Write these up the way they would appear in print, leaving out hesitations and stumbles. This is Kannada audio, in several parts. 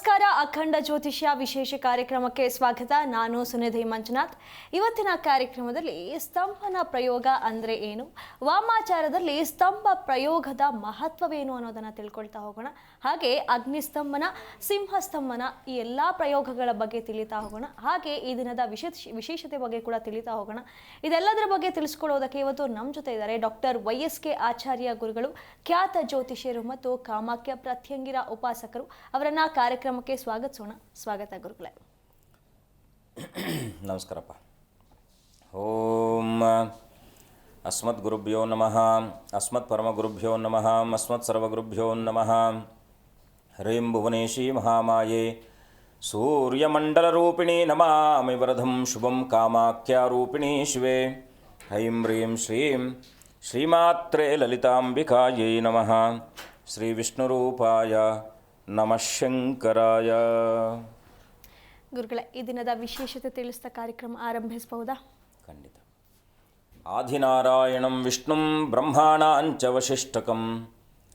ನಮಸ್ಕಾರ. ಅಖಂಡ ಜ್ಯೋತಿಷ್ಯ ವಿಶೇಷ ಕಾರ್ಯಕ್ರಮಕ್ಕೆ ಸ್ವಾಗತ. ನಾನು ಸುನಿಧಿ ಮಂಜುನಾಥ್. ಇವತ್ತಿನ ಕಾರ್ಯಕ್ರಮದಲ್ಲಿ ಸ್ತಂಭನ ಪ್ರಯೋಗ ಅಂದರೆ ಏನು, ವಾಮಾಚಾರದಲ್ಲಿ ಸ್ತಂಭ ಪ್ರಯೋಗದ ಮಹತ್ವವೇನು ಅನ್ನೋದನ್ನು ತಿಳ್ಕೊಳ್ತಾ ಹೋಗೋಣ. ಹಾಗೆ ಅಗ್ನಿಸ್ತಂಭನ, ಸಿಂಹಸ್ತಂಭನ ಈ ಎಲ್ಲ ಪ್ರಯೋಗಗಳ ಬಗ್ಗೆ ತಿಳಿತಾ ಹೋಗೋಣ. ಹಾಗೆ ಈ ದಿನದ ವಿಶೇಷತೆ ಬಗ್ಗೆ ಕೂಡ ತಿಳಿತಾ ಹೋಗೋಣ. ಇದೆಲ್ಲದರ ಬಗ್ಗೆ ತಿಳಿಸ್ಕೊಳ್ಳೋದಕ್ಕೆ ಇವತ್ತು ನಮ್ಮ ಜೊತೆ ಇದ್ದಾರೆ ಡಾಕ್ಟರ್ YSK ಆಚಾರ್ಯ ಗುರುಗಳು, ಖ್ಯಾತ ಜ್ಯೋತಿಷ್ಯರು ಮತ್ತು ಕಾಮಾಖ್ಯ ಪ್ರತ್ಯಂಗಿರ ಉಪಾಸಕರು. ಅವರನ್ನ ಕಾರ್ಯಕ್ರಮಕ್ಕೆ ಸ್ವಾಗತಿಸೋಣ. ಸ್ವಾಗತ ಗುರುಗಳೇ. ನಮಸ್ಕಾರಪ್ಪ. ಓಂ ಅಸ್ಮದ್ ಗುರುಭ್ಯೋ ನಮಃ, ಅಸ್ಮತ್ ಪರಮ ಗುರುಭ್ಯೋ ನಮಃ, ಅಸ್ಮತ್ ಸರ್ವಗುರುಭ್ಯೋ ನಮಃ. ಹ್ರೀಂ ಭುವನೇಶಿ ಮಹಾಮಾಯೇ ಸೂರ್ಯಮಂಡಲರೂಪಿಣಿ ನಮಾಮಿ ವರದಂ ಶುಭಂ ಕಾಮಾಖ್ಯಾರೂಪಿಣಿ ಶಿವೆ. ಹೈಂ ಹ್ರೀಂ ಶ್ರೀಂ ಶ್ರೀಮಾತ್ರೇ ಲಲಿತಾಂಬಿಕಾಯೈ ನಮಃ. ಶ್ರೀ ವಿಷ್ಣುರೂಪಾಯ ನಮಃ ಶಂಕರಾಯ. ಗುರುಗಳೇ, ಈ ದಿನದ ವಿಶೇಷತೆ ತಿಳಿಸಿದ ಕಾರ್ಯಕ್ರಮ ಆರಂಭಿಸಬಹುದಾ? ಖಂಡಿತ. ಆದಿನಾರಾಯಣಂ ವಿಷ್ಣುಂ ಬ್ರಹ್ಮಾಣಾಂಚ ವಶಿಷ್ಠಕಂ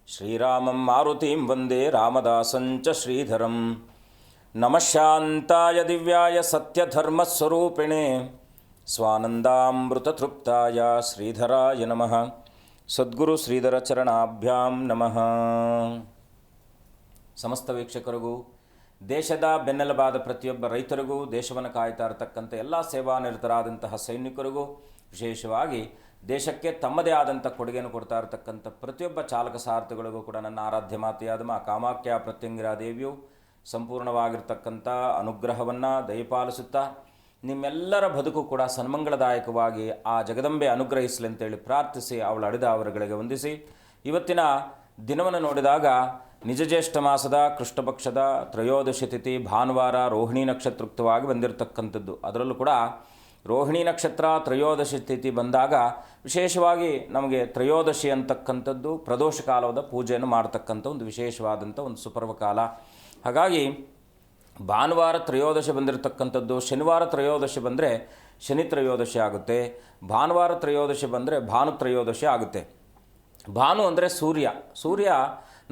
ಶ್ರೀರಾಮಂ ಮಾರುತಿಂ ವಂದೇ ರಾಮದಾಸಂಚ ಶ್ರೀಧರಂ. ನಮಃ ಶಾಂತಾಯ ದಿವ್ಯಾಯ ಸತ್ಯಧರ್ಮಸ್ವರೂಪಿಣೆ ಸ್ವಾನಂದಾಮೃತತೃಪ್ತಾಯ ಶ್ರೀಧರಾಯ ನಮಃ. ಸದ್ಗುರು ಶ್ರೀಧರ ಚರಣಾಭ್ಯಾಂ ನಮಃ. ಸಮಸ್ತ ವೀಕ್ಷಕರಿಗೂ, ದೇಶದ ಬೆನ್ನೆಲುಬಾದ ಪ್ರತಿಯೊಬ್ಬ ರೈತರಿಗೂ, ದೇಶವನ್ನು ಕಾಯ್ತಾ ಇರತಕ್ಕಂಥ ಎಲ್ಲ ಸೇವಾನಿರತರಾದಂತಹ ಸೈನಿಕರಿಗೂ, ವಿಶೇಷವಾಗಿ ದೇಶಕ್ಕೆ ತಮ್ಮದೇ ಆದಂಥ ಕೊಡುಗೆಯನ್ನು ಕೊಡ್ತಾ ಇರತಕ್ಕಂಥ ಪ್ರತಿಯೊಬ್ಬ ಚಾಲಕ ಸಾರಥಿಗಳಿಗೂ ಕೂಡ ನನ್ನ ಆರಾಧ್ಯ ಮಾತೆಯಾದ ಮಾ ಕಾಮಾಖ್ಯ ಪ್ರತ್ಯಂಗಿರಾ ದೇವಿಯು ಸಂಪೂರ್ಣವಾಗಿರ್ತಕ್ಕಂಥ ಅನುಗ್ರಹವನ್ನು ದಯಪಾಲಿಸುತ್ತಾ ನಿಮ್ಮೆಲ್ಲರ ಬದುಕು ಕೂಡ ಸನ್ಮಂಗಳದಾಯಕವಾಗಿ ಆ ಜಗದಂಬೆ ಅನುಗ್ರಹಿಸಲಿ ಅಂತೇಳಿ ಪ್ರಾರ್ಥಿಸಿ ಅವಳ ಅಡಿದ ಅವರುಗಳಿಗೆ ವಂದಿಸಿ, ಇವತ್ತಿನ ದಿನವನ್ನು ನೋಡಿದಾಗ ನಿಜ ಜ್ಯೇಷ್ಠ ಮಾಸದ ಕೃಷ್ಣ ಪಕ್ಷದ ತ್ರಯೋದಶಿ ತಿಥಿ ಭಾನುವಾರ ರೋಹಿಣಿ ನಕ್ಷತ್ರುಕ್ತವಾಗಿ ಬಂದಿರತಕ್ಕಂಥದ್ದು. ಅದರಲ್ಲೂ ಕೂಡ ರೋಹಿಣಿ ನಕ್ಷತ್ರ ತ್ರಯೋದಶಿ ತಿಥಿ ಬಂದಾಗ ವಿಶೇಷವಾಗಿ ನಮಗೆ ತ್ರಯೋದಶಿ ಅಂತಕ್ಕಂಥದ್ದು ಪ್ರದೋಷ ಕಾಲದ ಪೂಜೆಯನ್ನು ಮಾಡತಕ್ಕಂಥ ಒಂದು ವಿಶೇಷವಾದಂಥ ಒಂದು ಸುಪರ್ವ ಕಾಲ. ಹಾಗಾಗಿ ಭಾನುವಾರ ತ್ರಯೋದಶಿ ಬಂದಿರತಕ್ಕಂಥದ್ದು, ಶನಿವಾರ ತ್ರಯೋದಶಿ ಬಂದರೆ ಶನಿ ತ್ರಯೋದಶಿ ಆಗುತ್ತೆ, ಭಾನುವಾರ ತ್ರಯೋದಶಿ ಬಂದರೆ ಭಾನು ತ್ರಯೋದಶಿ ಆಗುತ್ತೆ. ಭಾನು ಅಂದರೆ ಸೂರ್ಯ. ಸೂರ್ಯ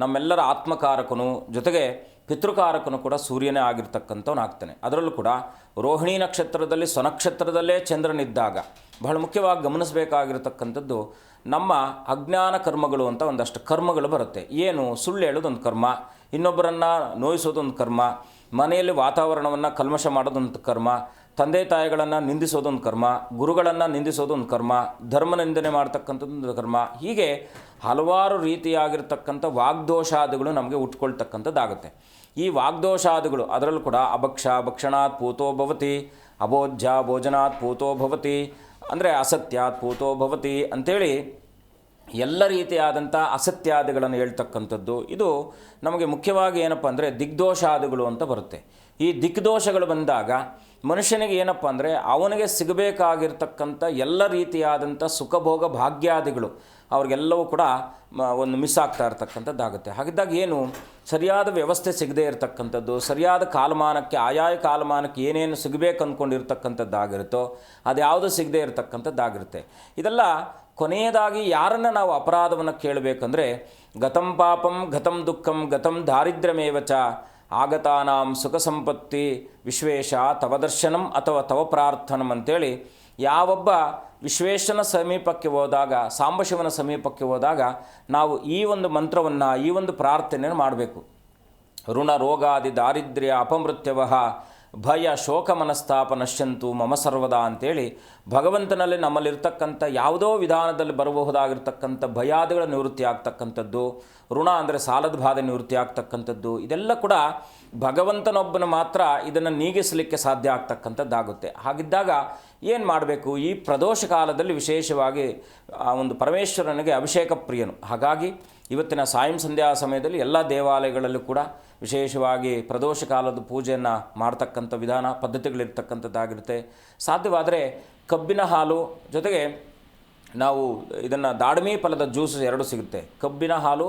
ನಮ್ಮೆಲ್ಲರ ಆತ್ಮಕಾರಕನು, ಜೊತೆಗೆ ಪಿತೃಕಾರಕನು ಕೂಡ ಸೂರ್ಯನೇ ಆಗಿರ್ತಕ್ಕಂಥವನಾಗ್ತಾನೆ. ಅದರಲ್ಲೂ ಕೂಡ ರೋಹಿಣಿ ನಕ್ಷತ್ರದಲ್ಲಿ ಸ್ವನಕ್ಷತ್ರದಲ್ಲೇ ಚಂದ್ರನಿದ್ದಾಗ ಬಹಳ ಮುಖ್ಯವಾಗಿ ಗಮನಿಸಬೇಕಾಗಿರ್ತಕ್ಕಂಥದ್ದು ನಮ್ಮ ಅಜ್ಞಾನ ಕರ್ಮಗಳು ಅಂತ ಒಂದಷ್ಟು ಕರ್ಮಗಳು ಬರುತ್ತೆ. ಏನು? ಸುಳ್ಳು ಹೇಳೋದೊಂದು ಕರ್ಮ, ಇನ್ನೊಬ್ಬರನ್ನು ನೋಯಿಸೋದೊಂದು ಕರ್ಮ, ಮನೆಯಲ್ಲಿ ವಾತಾವರಣವನ್ನು ಕಲ್ಮಶ ಮಾಡೋದೊಂದು ಕರ್ಮ, ತಂದೆ ತಾಯಿಗಳನ್ನು ನಿಂದಿಸೋದೊಂದು ಕರ್ಮ, ಗುರುಗಳನ್ನು ನಿಂದಿಸೋದೊಂದು ಕರ್ಮ, ಧರ್ಮ ನಿಂದನೆ ಮಾಡ್ತಕ್ಕಂಥದ್ದೊಂದು ಕರ್ಮ. ಹೀಗೆ ಹಲವಾರು ರೀತಿಯಾಗಿರ್ತಕ್ಕಂಥ ವಾಗ್ದೋಷಾದಿಗಳು ನಮಗೆ ಉಟ್ಕೊಳ್ತಕ್ಕಂಥದ್ದಾಗುತ್ತೆ. ಈ ವಾಗ್ದೋಷಾದಿಗಳು ಅದರಲ್ಲೂ ಕೂಡ ಅಭಕ್ಷ ಭಕ್ಷಣಾತ್ ಪೂತೋ ಭವತಿ, ಅಭೋಜ್ಯ ಭೋಜನಾತ್ ಪೂತೋ ಭವತಿ, ಅಂದರೆ ಅಸತ್ಯಾತ್ ಪೂತೋ ಭವತಿ ಅಂಥೇಳಿ ಎಲ್ಲ ರೀತಿಯಾದಂಥ ಅಸತ್ಯಾದಿಗಳನ್ನು ಹೇಳ್ತಕ್ಕಂಥದ್ದು. ಇದು ನಮಗೆ ಮುಖ್ಯವಾಗಿ ಏನಪ್ಪ ಅಂದರೆ ದಿಗ್ದೋಷಾದಿಗಳು ಅಂತ ಬರುತ್ತೆ. ಈ ದಿಗ್ದೋಷಗಳು ಬಂದಾಗ ಮನುಷ್ಯನಿಗೆ ಏನಪ್ಪ ಅಂದರೆ ಅವನಿಗೆ ಸಿಗಬೇಕಾಗಿರ್ತಕ್ಕಂಥ ಎಲ್ಲ ರೀತಿಯಾದಂಥ ಸುಖಭೋಗ ಭಾಗ್ಯಾದಿಗಳು ಅವ್ರಿಗೆಲ್ಲವೂ ಕೂಡ ಒಂದು ಮಿಸ್ ಆಗ್ತಾ ಇರ್ತಕ್ಕಂಥದ್ದಾಗುತ್ತೆ. ಹಾಗಿದ್ದಾಗ ಏನು? ಸರಿಯಾದ ವ್ಯವಸ್ಥೆ ಸಿಗದೇ ಇರತಕ್ಕಂಥದ್ದು, ಸರಿಯಾದ ಕಾಲಮಾನಕ್ಕೆ ಆಯಾಯ ಕಾಲಮಾನಕ್ಕೆ ಏನೇನು ಸಿಗಬೇಕು ಅಂದ್ಕೊಂಡಿರ್ತಕ್ಕಂಥದ್ದಾಗಿರುತ್ತೋ ಅದು ಯಾವುದೂ ಸಿಗದೇ ಇರತಕ್ಕಂಥದ್ದಾಗಿರುತ್ತೆ. ಇದೆಲ್ಲ ಕೊನೆಯದಾಗಿ ಯಾರನ್ನು ನಾವು ಅಪರಾಧವನ್ನು ಕೇಳಬೇಕಂದ್ರೆ ಗತಂ ಪಾಪಂ ಗತಂ ದುಃಖಂ ಗತಂ ದಾರಿದ್ರ್ಯಮೇವಚ ಆಗತಾನಾಂ ಸುಖ ಸಂಪತ್ತಿ ವಿಶ್ವೇಶ ತವ ದರ್ಶನಂ ಅಥವಾ ತವ ಪ್ರಾರ್ಥನಂ ಅಂತೇಳಿ ಯಾವೊಬ್ಬ ವಿಶ್ವೇಶನ ಸಮೀಪಕ್ಕೆ ಹೋದಾಗ, ಸಾಂಬಶಿವನ ಸಮೀಪಕ್ಕೆ ಹೋದಾಗ ನಾವು ಈ ಒಂದು ಮಂತ್ರವನ್ನು, ಈ ಒಂದು ಪ್ರಾರ್ಥನೆಯನ್ನು ಮಾಡಬೇಕು. ಋಣ ರೋಗಾದಿ ದಾರಿದ್ರ್ಯ ಅಪಮೃತ್ಯವಃ ಭಯ ಶೋಕ ಮನಸ್ತಾಪ ನಶ್ಯಂತು ಮಮ ಸರ್ವದಾ ಅಂತೇಳಿ ಭಗವಂತನಲ್ಲಿ ನಮ್ಮಲ್ಲಿರ್ತಕ್ಕಂಥ ಯಾವುದೋ ವಿಧಾನದಲ್ಲಿ ಬರಬಹುದಾಗಿರ್ತಕ್ಕಂಥ ಭಯಾದಿಗಳ ನಿವೃತ್ತಿ ಆಗ್ತಕ್ಕಂಥದ್ದು, ಋಣ ಅಂದರೆ ಸಾಲದ ಬಾಧೆ ನಿವೃತ್ತಿ ಆಗ್ತಕ್ಕಂಥದ್ದು, ಇದೆಲ್ಲ ಕೂಡ ಭಗವಂತನೊಬ್ಬನು ಮಾತ್ರ ಇದನ್ನು ನೀಗಿಸಲಿಕ್ಕೆ ಸಾಧ್ಯ ಆಗ್ತಕ್ಕಂಥದ್ದಾಗುತ್ತೆ. ಹಾಗಿದ್ದಾಗ ಏನು ಮಾಡಬೇಕು? ಈ ಪ್ರದೋಷ ಕಾಲದಲ್ಲಿ ವಿಶೇಷವಾಗಿ ಆ ಒಂದು ಪರಮೇಶ್ವರನಿಗೆ ಅಭಿಷೇಕ ಪ್ರಿಯನು. ಹಾಗಾಗಿ ಇವತ್ತಿನ ಸಾಯಂ ಸಂಧ್ಯಾ ಸಮಯದಲ್ಲಿ ಎಲ್ಲ ದೇವಾಲಯಗಳಲ್ಲೂ ಕೂಡ ವಿಶೇಷವಾಗಿ ಪ್ರದೋಷ ಕಾಲದ ಪೂಜೆಯನ್ನು ಮಾಡ್ತಕ್ಕಂಥ ವಿಧಾನ ಪದ್ಧತಿಗಳಿರ್ತಕ್ಕಂಥದ್ದಾಗಿರುತ್ತೆ. ಸಾಧ್ಯವಾದರೆ ಕಬ್ಬಿನ ಹಾಲು ಜೊತೆಗೆ ನಾವು ಇದನ್ನು ದಾಳಿಂಬೆ ಫಲದ ಜ್ಯೂಸ್ ಎರಡು ಸಿಗುತ್ತೆ. ಕಬ್ಬಿನ ಹಾಲು,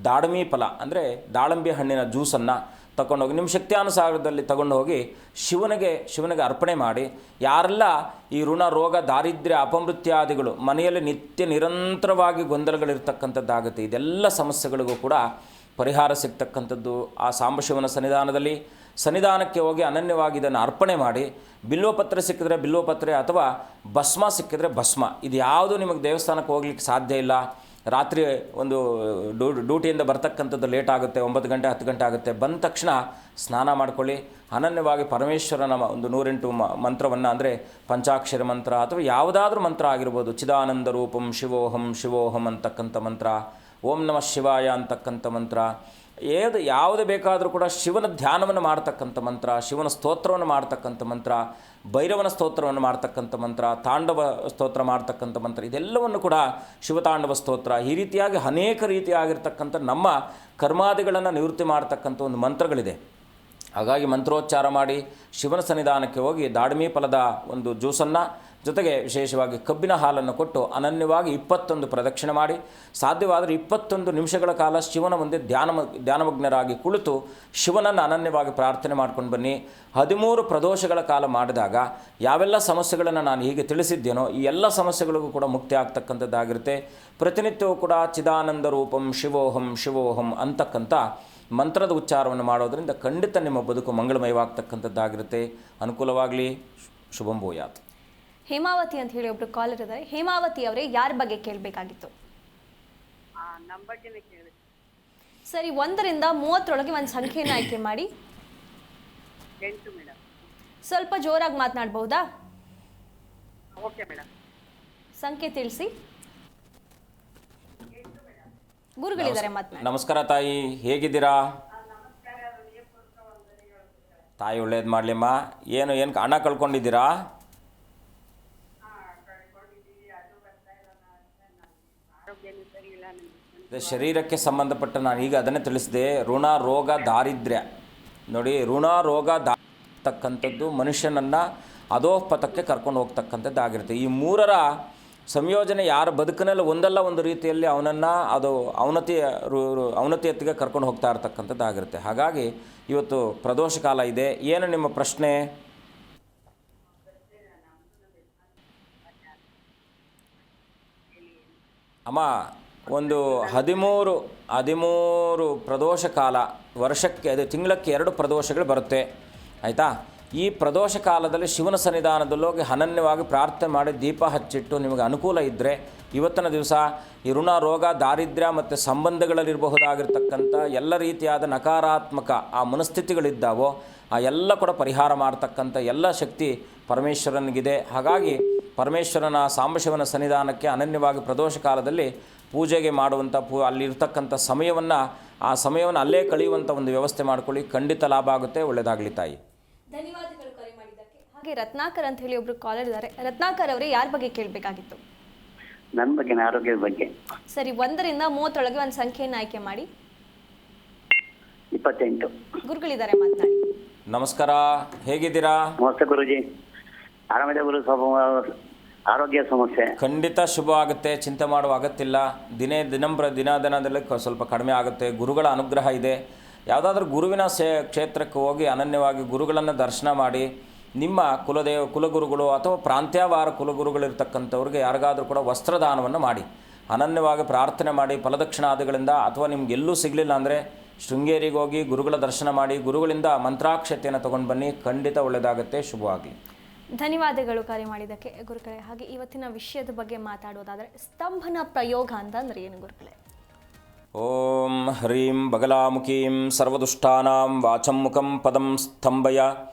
ದಾಳಿಂಬೆ ಫಲ ಅಂದರೆ ದಾಳಿಂಬೆ ಹಣ್ಣಿನ ಜ್ಯೂಸನ್ನು ತಗೊಂಡೋಗಿ ನಿಮ್ಮ ಶಕ್ತಿಯಾನುಸಾರದಲ್ಲಿ ತಗೊಂಡು ಹೋಗಿ ಶಿವನಿಗೆ ಅರ್ಪಣೆ ಮಾಡಿ, ಯಾರೆಲ್ಲ ಈ ಋಣ ರೋಗ ದಾರಿದ್ರ್ಯ ಅಪಮೃತ್ಯಾದಿಗಳು ಮನೆಯಲ್ಲಿ ನಿತ್ಯ ನಿರಂತರವಾಗಿ ಗೊಂದಲಗಳಿರ್ತಕ್ಕಂಥದ್ದಾಗುತ್ತೆ, ಇದೆಲ್ಲ ಸಮಸ್ಯೆಗಳಿಗೂ ಕೂಡ ಪರಿಹಾರ ಸಿಗ್ತಕ್ಕಂಥದ್ದು. ಆ ಸಾಂಬಶಿವನ ಸನ್ನಿಧಾನಕ್ಕೆ ಹೋಗಿ ಅನನ್ಯವಾಗಿ ಇದನ್ನು ಅರ್ಪಣೆ ಮಾಡಿ, ಬಿಲ್ವಪತ್ರೆ ಸಿಕ್ಕಿದ್ರೆ ಬಿಲ್ವಪತ್ರೆ ಅಥವಾ ಭಸ್ಮ ಸಿಕ್ಕಿದ್ರೆ ಭಸ್ಮ, ಇದು ಯಾವುದು ನಿಮಗೆ ದೇವಸ್ಥಾನಕ್ಕೆ ಹೋಗ್ಲಿಕ್ಕೆ ಸಾಧ್ಯ ಇಲ್ಲ, ರಾತ್ರಿ ಒಂದು ಡ್ಯೂಟಿಯಿಂದ ಬರ್ತಕ್ಕಂಥದ್ದು ಲೇಟ್ ಆಗುತ್ತೆ, 9 ಗಂಟೆ 10 ಗಂಟೆ ಆಗುತ್ತೆ, ಬಂದ ತಕ್ಷಣ ಸ್ನಾನ ಮಾಡ್ಕೊಳ್ಳಿ, ಅನನ್ಯವಾಗಿ ಪರಮೇಶ್ವರನ ಒಂದು 108 ಮಂತ್ರವನ್ನು, ಅಂದರೆ ಪಂಚಾಕ್ಷರ ಮಂತ್ರ ಅಥವಾ ಯಾವುದಾದ್ರೂ ಮಂತ್ರ ಆಗಿರ್ಬೋದು, ಚಿದಾನಂದ ರೂಪಂ ಶಿವೋಹಂ ಶಿವೋಹಂ ಅಂತಕ್ಕಂಥ ಮಂತ್ರ, ಓಂ ನಮಃ ಶಿವಾಯ ಅಂತಕ್ಕಂಥ ಮಂತ್ರ, ಯಾವುದು ಬೇಕಾದರೂ ಕೂಡ ಶಿವನ ಧ್ಯಾನವನ್ನು ಮಾಡ್ತಕ್ಕಂಥ ಮಂತ್ರ, ಶಿವನ ಸ್ತೋತ್ರವನ್ನು ಮಾಡ್ತಕ್ಕಂಥ ಮಂತ್ರ, ಭೈರವನ ಸ್ತೋತ್ರವನ್ನು ಮಾಡ್ತಕ್ಕಂಥ ಮಂತ್ರ, ತಾಂಡವ ಸ್ತೋತ್ರ ಮಾಡ್ತಕ್ಕಂಥ ಮಂತ್ರ, ಇದೆಲ್ಲವನ್ನು ಕೂಡ ಶಿವತಾಂಡವ ಸ್ತೋತ್ರ, ಈ ರೀತಿಯಾಗಿ ಅನೇಕ ರೀತಿಯಾಗಿರ್ತಕ್ಕಂಥ ನಮ್ಮ ಕರ್ಮಾದಿಗಳನ್ನು ನಿವೃತ್ತಿ ಮಾಡ್ತಕ್ಕಂಥ ಒಂದು ಮಂತ್ರಗಳಿದೆ. ಹಾಗಾಗಿ ಮಂತ್ರೋಚ್ಚಾರ ಮಾಡಿ ಶಿವನ ಸನ್ನಿಧಾನಕ್ಕೆ ಹೋಗಿ ದಾಳಿಂಬೆ ಫಲದ ಒಂದು ಜ್ಯೂಸನ್ನು ಜೊತೆಗೆ ವಿಶೇಷವಾಗಿ ಕಬ್ಬಿನ ಹಾಲನ್ನು ಕೊಟ್ಟು ಅನನ್ಯವಾಗಿ 21 ಪ್ರದಕ್ಷಿಣೆ ಮಾಡಿ, ಸಾಧ್ಯವಾದರೆ 21 ನಿಮಿಷಗಳ ಕಾಲ ಶಿವನ ಮುಂದೆ ಧ್ಯಾನಮಗ್ನರಾಗಿ ಕುಳಿತು ಶಿವನನ್ನು ಅನನ್ಯವಾಗಿ ಪ್ರಾರ್ಥನೆ ಮಾಡ್ಕೊಂಡು ಬನ್ನಿ. 13 ಪ್ರದೋಷಗಳ ಕಾಲ ಮಾಡಿದಾಗ ಯಾವೆಲ್ಲ ಸಮಸ್ಯೆಗಳನ್ನು ನಾನು ಹೀಗೆ ತಿಳಿಸಿದ್ದೇನೋ ಈ ಎಲ್ಲ ಸಮಸ್ಯೆಗಳಿಗೂ ಕೂಡ ಮುಕ್ತಿ ಆಗ್ತಕ್ಕಂಥದ್ದಾಗಿರುತ್ತೆ. ಪ್ರತಿನಿತ್ಯವೂ ಕೂಡ ಚಿದಾನಂದ ರೂಪಂ ಶಿವೋಹಂ ಶಿವೋಹಂ ಅಂತಕ್ಕಂಥ ಮಂತ್ರದ ಉಚ್ಚಾರವನ್ನು ಮಾಡೋದರಿಂದ ಖಂಡಿತ ನಿಮ್ಮ ಬದುಕು ಮಂಗಳಮಯವಾಗ್ತಕ್ಕಂಥದ್ದಾಗಿರುತ್ತೆ. ಅನುಕೂಲವಾಗಲಿ. ಶುಭಂ ಭೂಯಾತ್. ಹೇಮಾವತಿ ಅಂತ ಹೇಳಿ ಒಬ್ರು ಕಾಲರ್ ಇದ್ದಾರೆ. ಹೇಮಾವತಿ ಅವರೇ, ಯಾರ ಬಗ್ಗೆ ಕೇಳಬೇಕಾಗಿತ್ತು? ಸರಿ, 1 ರಿಂದ 30 ಒಂದು ಸಂಖ್ಯೆಯನ್ನು ಆಯ್ಕೆ ಮಾಡಿ. 8 ಮೇಡಮ್. ಸ್ವಲ್ಪ ಜೋರಾಗಿ ಮಾತನಾಡಬಹುದಾ? Okay madam. ಸಂಖ್ಯೆ ತಿಳಿಸಿ. ಗುರುಗಳಿದ್ದಾರೆ ಮಾತನಾಡಿ. ನಮಸ್ಕಾರ ತಾಯಿ, ಹೇಗಿದ್ದೀರಾ? ತಾಯಿ ಒಳ್ಳೇದು ಮಾಡಲಿಮ್ಮ. ಏನು ಹಣ ಕಳ್ಕೊಂಡಿದ್ದೀರಾ? ಶರೀರಕ್ಕೆ ಸಂಬಂಧಪಟ್ಟ ನಾನು ಈಗ ಅದನ್ನೇ ತಿಳಿಸಿದೆ. ಋಣ ರೋಗ ದಾರಿದ್ರ್ಯ ನೋಡಿ, ಋಣ ರೋಗ ದಾರಿತಕ್ಕಂಥದ್ದು ಮನುಷ್ಯನನ್ನು ಅಧೋಪಥಕ್ಕೆ ಕರ್ಕೊಂಡು ಹೋಗ್ತಕ್ಕಂಥದ್ದಾಗಿರುತ್ತೆ. ಈ 3ರ ಸಂಯೋಜನೆ ಯಾರ ಬದುಕಿನಲ್ಲಿ ಒಂದಲ್ಲ ಒಂದು ರೀತಿಯಲ್ಲಿ ಅವನನ್ನು ಅದು ಅವನತಿಯತ್ತಿಗೆ ಕರ್ಕೊಂಡು ಹೋಗ್ತಾ ಇರ್ತಕ್ಕಂಥದ್ದಾಗಿರುತ್ತೆ. ಹಾಗಾಗಿ ಇವತ್ತು ಪ್ರದೋಷ ಕಾಲ ಇದೆ. ಏನು ನಿಮ್ಮ ಪ್ರಶ್ನೆ? ಅಮ್ಮ, ಒಂದು 13 ಪ್ರದೋಷ ಕಾಲ ವರ್ಷಕ್ಕೆ, ಅದು ತಿಂಗಳಕ್ಕೆ 2 ಪ್ರದೋಷಗಳು ಬರುತ್ತೆ, ಆಯಿತಾ? ಈ ಪ್ರದೋಷ ಕಾಲದಲ್ಲಿ ಶಿವನ ಸನ್ನಿಧಾನದಲ್ಲಿ ಹೋಗಿ ಅನನ್ಯವಾಗಿ ಪ್ರಾರ್ಥನೆ ಮಾಡಿ ದೀಪ ಹಚ್ಚಿಟ್ಟು ನಿಮಗೆ ಅನುಕೂಲ ಇದ್ದರೆ ಇವತ್ತಿನ ದಿವಸ ಈ ಋಣ ರೋಗ ದಾರಿದ್ರ್ಯ ಮತ್ತು ಸಂಬಂಧಗಳಲ್ಲಿರಬಹುದಾಗಿರ್ತಕ್ಕಂಥ ಎಲ್ಲ ರೀತಿಯಾದ ನಕಾರಾತ್ಮಕ ಆ ಮನಸ್ಥಿತಿಗಳಿದ್ದಾವೋ ಆ ಎಲ್ಲ ಕೂಡ ಪರಿಹಾರ ಮಾಡ್ತಕ್ಕಂಥ ಎಲ್ಲ ಶಕ್ತಿ ಪರಮೇಶ್ವರನಿಗಿದೆ. ಹಾಗಾಗಿ ಪರಮೇಶ್ವರನ ಸಾಂಬಶಿವನ ಸನ್ನಿಧಾನಕ್ಕೆ ಅನನ್ಯವಾಗಿ ಪ್ರದೋಷ ಕಾಲದಲ್ಲಿ ಪೂಜೆಗೆ ಮಾಡುವಂಥ ಅಲ್ಲಿರ್ತಕ್ಕಂಥ ಸಮಯವನ್ನು ಅಲ್ಲೇ ಕಳೆಯುವಂಥ ಒಂದು ವ್ಯವಸ್ಥೆ ಮಾಡ್ಕೊಳ್ಳಿ. ಖಂಡಿತ ಲಾಭ ಆಗುತ್ತೆ. ಒಳ್ಳೆಯದಾಗಲಿ ತಾಯಿ. ಧನ್ಯವಾದಗಳು ಕರೆ ಮಾಡಿದ್ದಕ್ಕೆ. ಹಾಗೆ ರತ್ನಾಕರ್ ಅಂತ ಹೇಳಿ ಒಬ್ರು ಕಾಲರ್ ಇದ್ದಾರೆ. ರತ್ನಾಕರ್ ಅವರೇ, ಯಾರ ಬಗ್ಗೆ ಕೇಳಬೇಕಾಗಿತ್ತು? ನನ್ನ ಬಗ್ಗೆ, ಆರೋಗ್ಯದ ಬಗ್ಗೆ. ಸರಿ, 1 ರಿಂದ 30 ಒಂದು ಸಂಖ್ಯೆಯನ್ನು ಆಯ್ಕೆ ಮಾಡಿ. 28. ಗುರುಗಳಿದ್ದಾರೆ, ಮಾತನಾಡಿ. ನಮಸ್ಕಾರ, ಹೇಗಿದ್ದೀರಾ? ನಮಸ್ತೆ ಗುರುಜಿ. ಆರಾಮಿದೆ ಗುರು. ಸ್ವಲ್ಪ ಆರೋಗ್ಯ ಸಮಸ್ಯೆ. ಖಂಡಿತ ಶುಭ ಆಗುತ್ತೆ, ಚಿಂತೆ ಮಾಡುವ ಅಗತ್ಯವಿಲ್ಲ. ದಿನದಲ್ಲಿ ಸ್ವಲ್ಪ ಕಡಿಮೆ ಆಗುತ್ತೆ. ಗುರುಗಳ ಅನುಗ್ರಹ ಇದೆ. ಯಾವುದಾದ್ರೂ ಗುರುವಿನ ಕ್ಷೇತ್ರಕ್ಕೆ ಹೋಗಿ ಅನನ್ಯವಾಗಿ ಗುರುಗಳನ್ನು ದರ್ಶನ ಮಾಡಿ, ನಿಮ್ಮ ಕುಲಗುರುಗಳು ಅಥವಾ ಪ್ರಾಂತ್ಯವಾರ ಕುಲಗುರುಗಳಿರ್ತಕ್ಕಂಥವ್ರಿಗೆ ಯಾರಿಗಾದರೂ ಕೂಡ ವಸ್ತ್ರದಾನವನ್ನು ಮಾಡಿ ಅನನ್ಯವಾಗಿ ಪ್ರಾರ್ಥನೆ ಮಾಡಿ ಫಲದಕ್ಷಿಣಾದಿಗಳಿಂದ, ಅಥವಾ ನಿಮ್ಗೆ ಎಲ್ಲೂ ಸಿಗಲಿಲ್ಲ ಅಂದರೆ ಶೃಂಗೇರಿಗೆ ಹೋಗಿ ಗುರುಗಳ ದರ್ಶನ ಮಾಡಿ ಗುರುಗಳಿಂದ ಮಂತ್ರಾಕ್ಷತೆಯನ್ನು ತೊಗೊಂಡು ಬನ್ನಿ. ಖಂಡಿತ ಒಳ್ಳೆಯದಾಗುತ್ತೆ. ಶುಭವಾಗಿ. ಧನ್ಯವಾದಗಳು ಕರೆ ಮಾಡಿದ್ದಕ್ಕೆ ಗುರುಗಳೇ. ಹಾಗೆ ಇವತ್ತಿನ ವಿಷಯದ ಬಗ್ಗೆ ಮಾತಾಡೋದಾದರೆ ಸ್ತಂಭನ ಪ್ರಯೋಗ ಅಂತಂದ್ರೆ ಏನು ಗುರುಗಳೇ? ಓಂ ಹ್ರೀಂ ಬಗಲಾಮುಖೀಂ ಸರ್ವದುಷ್ಟಾನಾಂ ವಾಚಂ ಮುಖಂ ಪದಂ ಸ್ತಂಭಯ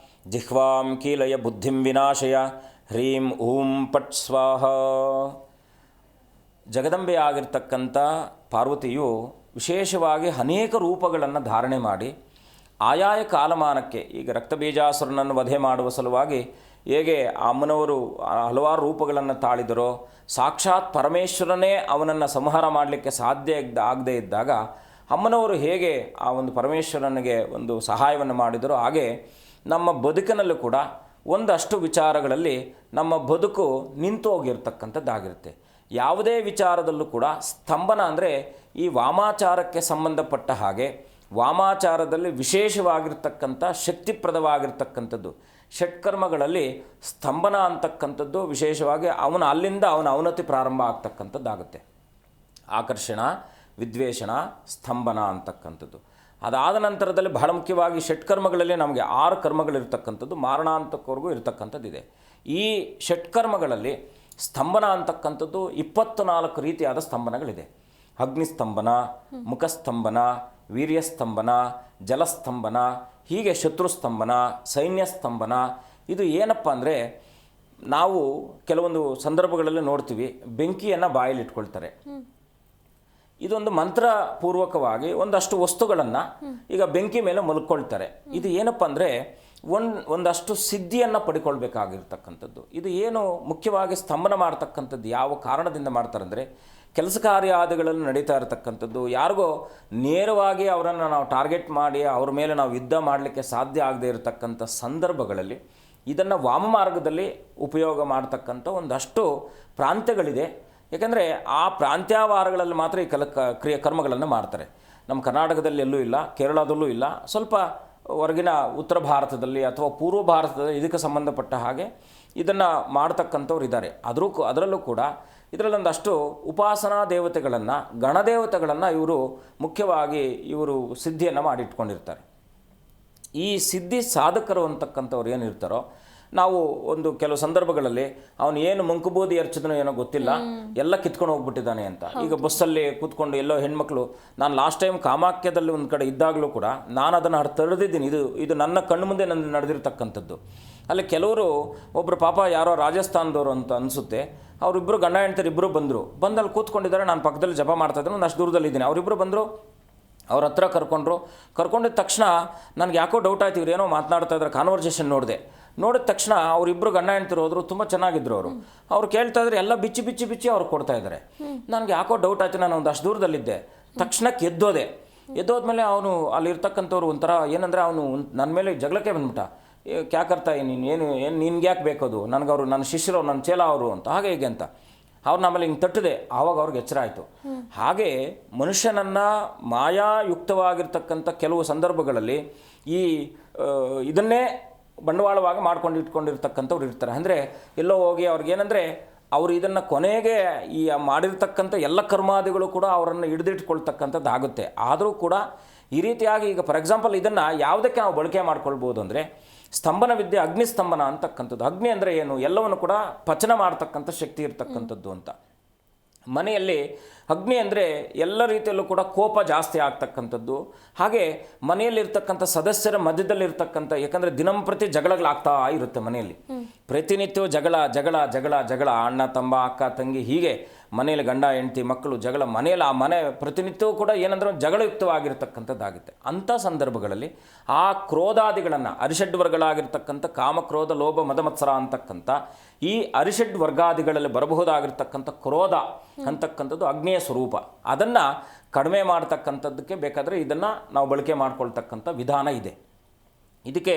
ಜಿಹ್ವಾಂ ಕೀಲಯ ಬುದ್ಧಿಂ ವಿನಾಶಯ ಹ್ರೀಂ ಓಂ ಪಟ್ ಸ್ವಾಹ. ಜಗದಂಬೆ ಆಗಿರ್ತಕ್ಕಂಥ ಪಾರ್ವತಿಯು ವಿಶೇಷವಾಗಿ ಅನೇಕ ರೂಪಗಳನ್ನು ಧಾರಣೆ ಮಾಡಿ ಆಯಾಯ ಕಾಲಮಾನಕ್ಕೆ, ಈಗ ರಕ್ತಬೀಜಾಸುರನನ್ನು ವಧೆ ಮಾಡುವ ಸಲುವಾಗಿ ಹೇಗೆ ಅಮ್ಮನವರು ಹಲವಾರು ರೂಪಗಳನ್ನು ತಾಳಿದರೋ, ಸಾಕ್ಷಾತ್ ಪರಮೇಶ್ವರನೇ ಅವನನ್ನು ಸಂಹಾರ ಮಾಡಲಿಕ್ಕೆ ಸಾಧ್ಯ ಆಗದೇ ಇದ್ದಾಗ ಅಮ್ಮನವರು ಹೇಗೆ ಆ ಒಂದು ಪರಮೇಶ್ವರನಿಗೆ ಒಂದು ಸಹಾಯವನ್ನು ಮಾಡಿದರೋ, ಹಾಗೆ ನಮ್ಮ ಬದುಕಿನಲ್ಲೂ ಕೂಡ ಒಂದಷ್ಟು ವಿಚಾರಗಳಲ್ಲಿ ನಮ್ಮ ಬದುಕು ನಿಂತು ಹೋಗಿರ್ತಕ್ಕಂಥದ್ದಾಗಿರುತ್ತೆ. ಯಾವುದೇ ವಿಚಾರದಲ್ಲೂ ಕೂಡ ಸ್ತಂಭನ ಅಂದರೆ ಈ ವಾಮಾಚಾರಕ್ಕೆ ಸಂಬಂಧಪಟ್ಟ ಹಾಗೆ ವಾಮಾಚಾರದಲ್ಲಿ ವಿಶೇಷವಾಗಿರ್ತಕ್ಕಂಥ ಶಕ್ತಿಪ್ರದವಾಗಿರ್ತಕ್ಕಂಥದ್ದು ಷಟ್ಕರ್ಮಗಳಲ್ಲಿ ಸ್ತಂಭನ ಅಂತಕ್ಕಂಥದ್ದು ವಿಶೇಷವಾಗಿ ಅಲ್ಲಿಂದ ಅವನ ಅವನತಿ ಪ್ರಾರಂಭ ಆಗ್ತಕ್ಕಂಥದ್ದಾಗುತ್ತೆ. ಆಕರ್ಷಣ, ವಿದ್ವೇಷಣ, ಸ್ತಂಭನ ಅಂತಕ್ಕಂಥದ್ದು. ಅದಾದ ನಂತರದಲ್ಲಿ ಬಹಳ ಮುಖ್ಯವಾಗಿ ಷಟ್ಕರ್ಮಗಳಲ್ಲಿ ನಮಗೆ 6 ಕರ್ಮಗಳಿರ್ತಕ್ಕಂಥದ್ದು ಮಾರಣಾಂತಕವರೆಗೂ ಇರತಕ್ಕಂಥದ್ದಿದೆ. ಈ ಷಟ್ಕರ್ಮಗಳಲ್ಲಿ ಸ್ತಂಭನ ಅಂತಕ್ಕಂಥದ್ದು 24 ರೀತಿಯಾದ ಸ್ತಂಭನಗಳಿದೆ. ಅಗ್ನಿಸ್ತಂಭನ, ಮುಖಸ್ತಂಭನ, ವೀರ್ಯಸ್ತಂಭನ, ಜಲಸ್ತಂಭನ, ಹೀಗೆ ಶತ್ರುಸ್ತಂಭನ, ಸೈನ್ಯಸ್ತಂಭನ. ಇದು ಏನಪ್ಪ ಅಂದರೆ, ನಾವು ಕೆಲವೊಂದು ಸಂದರ್ಭಗಳಲ್ಲಿ ನೋಡ್ತೀವಿ, ಬೆಂಕಿಯನ್ನು ಬಾಯಲ್ಲಿ ಇಟ್ಕೊಳ್ತಾರೆ. ಇದೊಂದು ಮಂತ್ರಪೂರ್ವಕವಾಗಿ ಒಂದಷ್ಟು ವಸ್ತುಗಳನ್ನು ಈಗ ಬೆಂಕಿ ಮೇಲೆ ಮಲ್ಕೊಳ್ತಾರೆ. ಇದು ಏನಪ್ಪ ಅಂದರೆ ಒಂದಷ್ಟು ಸಿದ್ಧಿಯನ್ನು ಪಡ್ಕೊಳ್ಬೇಕಾಗಿರ್ತಕ್ಕಂಥದ್ದು. ಇದು ಏನು ಮುಖ್ಯವಾಗಿ ಸ್ತಂಭನ ಮಾಡ್ತಕ್ಕಂಥದ್ದು ಯಾವ ಕಾರಣದಿಂದ ಮಾಡ್ತಾರೆ ಅಂದರೆ, ಕೆಲಸ ಕಾರ್ಯಾದಿಗಳಲ್ಲಿ ನಡೀತಾ ಇರತಕ್ಕಂಥದ್ದು, ಯಾರಿಗೋ ನೇರವಾಗಿ ಅವರನ್ನು ನಾವು ಟಾರ್ಗೆಟ್ ಮಾಡಿ ಅವ್ರ ಮೇಲೆ ನಾವು ಯುದ್ಧ ಮಾಡಲಿಕ್ಕೆ ಸಾಧ್ಯ ಆಗದೆ ಇರತಕ್ಕಂಥ ಸಂದರ್ಭಗಳಲ್ಲಿ ಇದನ್ನು ವಾಮ ಮಾರ್ಗದಲ್ಲಿ ಉಪಯೋಗ ಮಾಡ್ತಕ್ಕಂಥ ಒಂದಷ್ಟು ಪ್ರಾಂತ್ಯಗಳಿದೆ. ಯಾಕೆಂದರೆ ಆ ಪ್ರಾಂತ್ಯವಾರಗಳಲ್ಲಿ ಮಾತ್ರ ಈ ಕರ್ಮಗಳನ್ನು ಮಾಡ್ತಾರೆ. ನಮ್ಮ ಕರ್ನಾಟಕದಲ್ಲಿ ಎಲ್ಲೂ ಇಲ್ಲ, ಕೇರಳದಲ್ಲೂ ಇಲ್ಲ, ಸ್ವಲ್ಪ ಹೊರಗಿನ ಉತ್ತರ ಭಾರತದಲ್ಲಿ ಅಥವಾ ಪೂರ್ವ ಭಾರತದಲ್ಲಿ ಇದಕ್ಕೆ ಸಂಬಂಧಪಟ್ಟ ಹಾಗೆ ಇದನ್ನು ಮಾಡ್ತಕ್ಕಂಥವ್ರು ಇದ್ದಾರೆ. ಅದರಲ್ಲೂ ಕೂಡ ಇದರಲ್ಲೊಂದಷ್ಟು ಉಪಾಸನಾ ದೇವತೆಗಳನ್ನು, ಗಣದೇವತೆಗಳನ್ನು ಇವರು ಮುಖ್ಯವಾಗಿ ಸಿದ್ಧಿಯನ್ನು ಮಾಡಿಟ್ಕೊಂಡಿರ್ತಾರೆ. ಈ ಸಿದ್ಧಿ ಸಾಧಕರು ಅಂತಕ್ಕಂಥವ್ರು ಏನಿರ್ತಾರೋ, ನಾವು ಕೆಲವು ಸಂದರ್ಭಗಳಲ್ಲಿ ಅವನು ಏನು ಮಂಕುಬೂದಿ ಎರಚಿದನೋ ಏನೋ ಗೊತ್ತಿಲ್ಲ, ಎಲ್ಲ ಕಿತ್ಕೊಂಡು ಹೋಗ್ಬಿಟ್ಟಿದ್ದಾನೆ ಅಂತ. ಈಗ ಬಸ್ಸಲ್ಲಿ ಕೂತ್ಕೊಂಡು ಎಲ್ಲೋ ಹೆಣ್ಮಕ್ಳು, ನಾನು ಲಾಸ್ಟ್ ಟೈಮ್ ಕಾಮಾಖ್ಯದಲ್ಲಿ ಒಂದು ಕಡೆ ಇದ್ದಾಗಲೂ ಕೂಡ ನಾನು ಅದನ್ನು ತಡೆದಿದ್ದೀನಿ. ಇದು ನನ್ನ ಕಣ್ಣು ಮುಂದೆ ನಡೆದಿರ್ತಕ್ಕಂಥದ್ದು. ಅಲ್ಲಿ ಕೆಲವರು, ಒಬ್ಬರು ಪಾಪ ಯಾರೋ ರಾಜಸ್ಥಾನದವರು ಅಂತ ಅನಿಸುತ್ತೆ, ಅವರಿಬ್ಬರು ಗಂಡ ಹೆಂಡ್ತಿರು ಇಬ್ಬರು ಬಂದಲ್ಲಿ ಕೂತ್ಕೊಂಡಿದ್ದಾರೆ. ನಾನು ಪಕ್ಕದಲ್ಲಿ ಜಪ ಮಾಡ್ತಾಯಿದ್ದೀನಿ, ಒಂದು ಅಷ್ಟು ದೂರದಲ್ಲಿದ್ದೀನಿ. ಅವರಿಬ್ಬರು ಬಂದರು, ಅವ್ರ ಹತ್ರ ಕರ್ಕೊಂಡಿದ್ದ ತಕ್ಷಣ ನನಗೆ ಯಾಕೋ ಡೌಟ್ ಆಯ್ತು, ಇವ್ರು ಏನೋ ಮಾತನಾಡ್ತಾ ಇದ್ದಾರೆ. ಕಾನ್ವರ್ಸೇಷನ್ ನೋಡಿದ ತಕ್ಷಣ ಅವರಿಬ್ಬರು ಗಂಡ ಹೆಂಡ್ತಿರು ಹೋದ್ರು, ತುಂಬ ಚೆನ್ನಾಗಿದ್ರು ಅವರು. ಅವ್ರು ಕೇಳ್ತಾ ಇದ್ರೆ ಎಲ್ಲ ಬಿಚ್ಚಿ ಅವ್ರು ಕೊಡ್ತಾ ಇದ್ದಾರೆ. ನನಗೆ ಯಾಕೋ ಡೌಟ್ ಆಯ್ತು, ನಾನು ಒಂದು ಅಷ್ಟು ದೂರದಲ್ಲಿದ್ದೆ. ತಕ್ಷಣಕ್ಕೆ ಎದ್ದೋದ್ಮೇಲೆ ಅವನು ಅಲ್ಲಿರ್ತಕ್ಕಂಥವ್ರು ಒಂಥರ ಏನಂದರೆ, ಅವನು ನನ್ನ ಮೇಲೆ ಜಗಳಕ್ಕೆ ಬಂದ್ಬಿಟ್ಟ. ಕ್ಯಾಕರ್ತಾ ನೀನು ನಿನ್ಗೆ ಯಾಕೆ ಬೇಕದು, ನನಗವರು ನನ್ನ ಶಿಷ್ಯರು, ನನ್ನ ಚೇಲ ಅವರು ಅಂತ, ಹಾಗೆ ಹೀಗೆ ಅಂತ. ಅವ್ರನ್ನ ಆಮೇಲೆ ಹಿಂಗೆ ತಟ್ಟಿದೆ. ಆವಾಗ ಅವ್ರಿಗೆ ಎಚ್ಚರ ಆಯಿತು. ಹಾಗೆ ಮನುಷ್ಯನನ್ನು ಮಾಯಾಯುಕ್ತವಾಗಿರ್ತಕ್ಕಂಥ ಕೆಲವು ಸಂದರ್ಭಗಳಲ್ಲಿ ಇದನ್ನೇ ಬಂಡವಾಳವಾಗಿ ಇಟ್ಕೊಂಡಿರ್ತಕ್ಕಂಥವ್ರು ಇರ್ತಾರೆ. ಅಂದರೆ ಎಲ್ಲೋ ಹೋಗಿ ಅವ್ರಿಗೇನೆಂದರೆ, ಅವರು ಇದನ್ನು ಕೊನೆಗೆ ಈ ಮಾಡಿರ್ತಕ್ಕಂಥ ಎಲ್ಲ ಕರ್ಮಾದಿಗಳು ಕೂಡ ಅವರನ್ನು ಹಿಡಿದಿಟ್ಕೊಳ್ತಕ್ಕಂಥದ್ದು ಆಗುತ್ತೆ. ಆದರೂ ಕೂಡ ಈ ರೀತಿಯಾಗಿ ಈಗ ಫಾರ್ ಎಕ್ಸಾಂಪಲ್ ಇದನ್ನು ಯಾವುದಕ್ಕೆ ನಾವು ಬಳಕೆ ಮಾಡ್ಕೊಳ್ಬೋದು ಅಂದರೆ, ಸ್ತಂಭನ ವಿದ್ಯೆ ಅಗ್ನಿಸ್ತಂಭನ ಅಂತಕ್ಕಂಥದ್ದು. ಅಗ್ನಿ ಅಂದರೆ ಏನು, ಎಲ್ಲವನ್ನು ಕೂಡ ಪಚನ ಮಾಡ್ತಕ್ಕಂಥ ಶಕ್ತಿ ಇರ್ತಕ್ಕಂಥದ್ದು ಅಂತ. ಮನೆಯಲ್ಲಿ ಅಗ್ನಿ ಅಂದರೆ ಎಲ್ಲ ರೀತಿಯಲ್ಲೂ ಕೂಡ ಕೋಪ ಜಾಸ್ತಿ ಆಗ್ತಕ್ಕಂಥದ್ದು. ಹಾಗೆ ಮನೆಯಲ್ಲಿರ್ತಕ್ಕಂಥ ಸದಸ್ಯರ ಮಧ್ಯದಲ್ಲಿರ್ತಕ್ಕಂಥ, ಯಾಕಂದರೆ ದಿನಂಪ್ರತಿ ಜಗಳಗಳಾಗ್ತಾ ಇರುತ್ತೆ ಮನೆಯಲ್ಲಿ. ಪ್ರತಿನಿತ್ಯವೂ ಜಗಳ, ಅಣ್ಣ ತಮ್ಮ, ಅಕ್ಕ ತಂಗಿ, ಹೀಗೆ ಮನೆಯಲ್ಲಿ ಗಂಡ ಹೆಂಡತಿ ಮಕ್ಕಳು ಜಗಳ, ಮನೆಯಲ್ಲಿ ಆ ಮನೆ ಪ್ರತಿನಿತ್ಯವೂ ಕೂಡ ಏನಂದ್ರೆ ಜಗಳಯುಕ್ತವಾಗಿರ್ತಕ್ಕಂಥದ್ದಾಗುತ್ತೆ. ಅಂಥ ಸಂದರ್ಭಗಳಲ್ಲಿ ಆ ಕ್ರೋಧಾದಿಗಳನ್ನು, ಅರಿಷಡ್ ವರ್ಗಗಳಾಗಿರ್ತಕ್ಕಂಥ ಕಾಮಕ್ರೋಧ ಲೋಭ ಮದಮತ್ಸರ ಅಂತಕ್ಕಂಥ ಈ ಅರಿಷಡ್ ವರ್ಗಾದಿಗಳಲ್ಲಿ ಬರಬಹುದಾಗಿರ್ತಕ್ಕಂಥ ಕ್ರೋಧ ಅಂತಕ್ಕಂಥದ್ದು ಅಗ್ನಿಯ ಸ್ವರೂಪ. ಅದನ್ನು ಕಡಿಮೆ ಮಾಡ್ತಕ್ಕಂಥದ್ದಕ್ಕೆ ಬೇಕಾದರೆ ಇದನ್ನು ನಾವು ಬಳಕೆ ಮಾಡ್ಕೊಳ್ತಕ್ಕಂಥ ವಿಧಾನ ಇದೆ. ಇದಕ್ಕೆ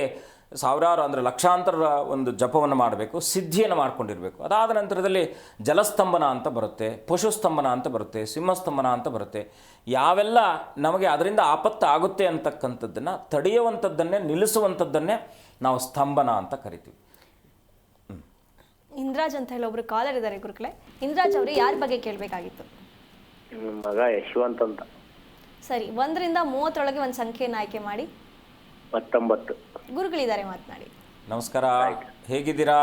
ಸಾವಿರಾರು ಅಂದರೆ ಲಕ್ಷಾಂತರ ಒಂದು ಜಪವನ್ನು ಮಾಡಬೇಕು, ಸಿದ್ಧಿಯನ್ನು ಮಾಡ್ಕೊಂಡಿರಬೇಕು. ಅದಾದ ನಂತರದಲ್ಲಿ ಜಲಸ್ತಂಭನ ಅಂತ ಬರುತ್ತೆ, ಪಶುಸ್ತಂಭನ ಅಂತ ಬರುತ್ತೆ, ಸಿಂಹಸ್ತಂಭನ ಅಂತ ಬರುತ್ತೆ. ಯಾವೆಲ್ಲ ನಮಗೆ ಅದರಿಂದ ಆಪತ್ತು ಆಗುತ್ತೆ ಅಂತಕ್ಕಂಥದ್ದನ್ನು ತಡೆಯುವಂಥದ್ದನ್ನೇ, ನಿಲ್ಲಿಸುವಂಥದ್ದನ್ನೇ ನಾವು ಸ್ತಂಭನ ಅಂತ ಕರಿತೀವಿ. ಇಂದ್ರಾಜ್ ಅಂತ ಹೇಳಿ ಒಬ್ರು ಕಾಲರ್ ಇದ್ದಾರೆ ಗುರುಗಳೇ. ಇಂದ್ರಾಜ್ ಅವರು ಯಾರ ಬಗ್ಗೆ ಕೇಳಬೇಕಾಗಿತ್ತು? ಮಗ ಯಶವಂತ್ ಅಂತ. ಸರಿ, 1 ರಿಂದ 30 ಒಂದು ಸಂಖ್ಯೆಯನ್ನು ಆಯ್ಕೆ ಮಾಡಿ. 19. ಗುರುಗಳಿದ್ದಾರೆ, ಮಾತನಾಡಿ. ನಮಸ್ಕಾರ, ಹೇಗಿದ್ದೀರಾ?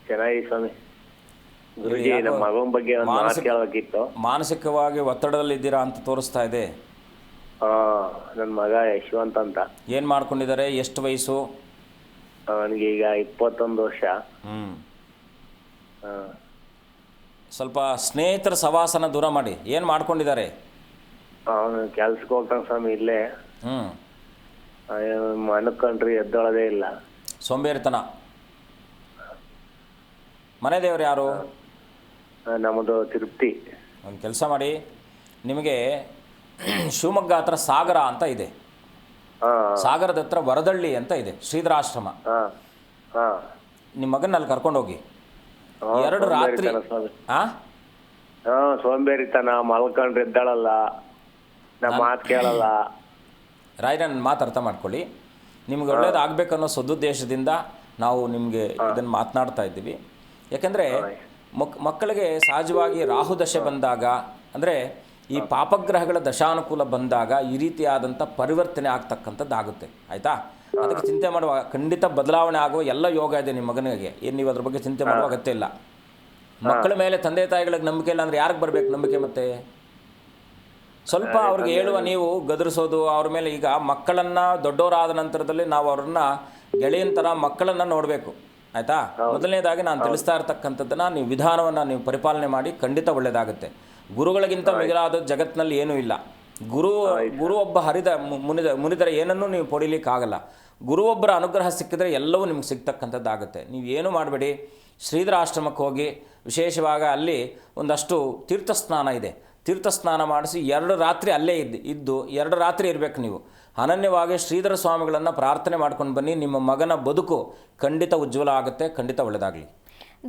ಚೆನ್ನಾಗಿ ಸ್ವಾಮಿ. ಗುರುಜಿ, ನಮ್ಮ ಮಗನ ಬಗ್ಗೆ ಒಂದು ಮಾತು ಕೇಳಬೇಕಿತ್ತು. ಮಾನಸಿಕವಾಗಿ ಒತ್ತಡದಲ್ಲಿದ್ದೀರಾ ಅಂತ ತೋರಿಸ್ತಾ ಇದೆ. ನನ್ನ ಮಗ ಯಶವಂತ್ ಅಂತ. ಏನು ಮಾಡ್ಕೊಂಡಿದ್ದಾರೆ? ಎಷ್ಟು ವಯಸ್ಸು? ಅವನಿಗೆ ಈಗ 21 ವರ್ಷ. ಸ್ವಲ್ಪ ಸ್ನೇಹಿತರ ಸವಾಸನ ದೂರ ಮಾಡಿ. ಏನು ಮಾಡ್ಕೊಂಡಿದ್ದಾರೆ? ಅವನು ಕೆಲ್ಸಕ್ಕೆ ಹೋಗ್ತಾನೆ ಸ್ವಾಮಿ ಇಲ್ಲೇ. ಅನ್ಕೊಂಡ್ರಿ ಎದ್ದೊಳದೇ ಇಲ್ಲ, ಸೋಂಬೇರಿತನ. ಮನೆ ದೇವರು ಯಾರು? ನಮ್ಮದು ತಿರುಪತಿ. ಒಂದು ಕೆಲಸ ಮಾಡಿ, ನಿಮಗೆ ಶಿವಮೊಗ್ಗ ಹತ್ರ ಸಾಗರ ಅಂತ ಇದೆ, ಸಾಗರದ ಹತ್ರ ವರದಳ್ಳಿ ಅಂತ ಇದೆ, ಶ್ರೀಧರಾಶ್ರಮ. ನಿಮ್ಮ ಮಗನ ಅಲ್ಲಿ ಕರ್ಕೊಂಡೋಗಿ 2 ರಾತ್ರಿ. ಸೋಂಬೇರಿತನ, ಮಲ್ಕೊಂಡ್ರೆ ಎದ್ದಾಳಲ್ಲ, ನಮ್ಮ ಮಾತು ಕೇಳಲ್ಲ. ರಾಯರ ನನ್ನ ಮಾತು ಅರ್ಥ ಮಾಡ್ಕೊಳ್ಳಿ. ನಿಮ್ಗೆ ಒಳ್ಳೇದಾಗಬೇಕನ್ನೋ ಸದುದ್ದೇಶದಿಂದ ನಾವು ನಿಮಗೆ ಇದನ್ನು ಮಾತನಾಡ್ತಾ ಇದ್ದೀವಿ. ಯಾಕೆಂದರೆ ಮಕ್ಕಳಿಗೆ ಸಹಜವಾಗಿ ರಾಹು ದಶೆ ಬಂದಾಗ, ಅಂದರೆ ಈ ಪಾಪಗ್ರಹಗಳ ದಶಾನುಕೂಲ ಬಂದಾಗ ಈ ರೀತಿಯಾದಂಥ ಪರಿವರ್ತನೆ ಆಗ್ತಕ್ಕಂಥದ್ದಾಗುತ್ತೆ. ಆಯಿತಾ? ಅದಕ್ಕೆ ಚಿಂತೆ ಮಾಡುವ ಖಂಡಿತ ಬದಲಾವಣೆ ಆಗುವ ಎಲ್ಲ ಯೋಗ ಇದೆ ನಿಮ್ಮ ಮಗನಿಗೆ. ಏನು ನೀವು ಅದ್ರ ಬಗ್ಗೆ ಚಿಂತೆ ಮಾಡುವ ಅಗತ್ಯ ಇಲ್ಲ. ಮಕ್ಕಳ ಮೇಲೆ ತಂದೆ ತಾಯಿಗಳಿಗೆ ನಂಬಿಕೆ ಇಲ್ಲ ಅಂದರೆ ಯಾರಿಗೆ ಬರಬೇಕು ನಂಬಿಕೆ? ಮತ್ತೆ ಸ್ವಲ್ಪ ಅವ್ರಿಗೆ ಹೇಳುವ, ನೀವು ಗದರಿಸೋದು ಅವ್ರ ಮೇಲೆ. ಈಗ ಮಕ್ಕಳನ್ನು ದೊಡ್ಡವರಾದ ನಂತರದಲ್ಲಿ ನಾವು ಅವ್ರನ್ನ ಗೆಳೆಯನ ಥರ ಮಕ್ಕಳನ್ನು ನೋಡಬೇಕು. ಆಯಿತಾ? ಮೊದಲನೇದಾಗಿ ನಾನು ತಿಳಿಸ್ತಾ ಇರ್ತಕ್ಕಂಥದ್ದನ್ನು ನೀವು ವಿಧಾನವನ್ನು ನೀವು ಪರಿಪಾಲನೆ ಮಾಡಿ ಖಂಡಿತ ಒಳ್ಳೆಯದಾಗುತ್ತೆ. ಗುರುಗಳಿಗಿಂತ ಮಿಗಿಲಾದ ಜಗತ್ತಿನಲ್ಲಿ ಏನೂ ಇಲ್ಲ. ಗುರು ಒಬ್ಬ ಮುನಿದರೆ ಏನನ್ನೂ ನೀವು ಪಡೀಲಿಕ್ಕಾಗಲ್ಲ. ಗುರು ಒಬ್ಬರ ಅನುಗ್ರಹ ಸಿಕ್ಕಿದ್ರೆ ಎಲ್ಲವೂ ನಿಮ್ಗೆ ಸಿಗ್ತಕ್ಕಂಥದ್ದಾಗುತ್ತೆ. ನೀವು ಏನು ಮಾಡಬೇಡಿ, ಶ್ರೀಧರ ಆಶ್ರಮಕ್ಕೆ ಹೋಗಿ, ವಿಶೇಷವಾಗಿ ಅಲ್ಲಿ ಒಂದಷ್ಟು ತೀರ್ಥಸ್ನಾನ ಇದೆ, ತೀರ್ಥಸ್ನಾನ ಮಾಡಿಸಿ 2 ರಾತ್ರಿ ಅಲ್ಲೇ ಇದ್ದು 2 ರಾತ್ರಿ ಇರಬೇಕು ನೀವು. ಅನನ್ಯವಾಗಿ ಶ್ರೀಧರ ಸ್ವಾಮಿಗಳನ್ನು ಪ್ರಾರ್ಥನೆ ಮಾಡ್ಕೊಂಡು ಬನ್ನಿ. ನಿಮ್ಮ ಮಗನ ಬದುಕು ಖಂಡಿತ ಉಜ್ವಲ ಆಗುತ್ತೆ. ಖಂಡಿತ ಒಳ್ಳೆಯದಾಗಲಿ.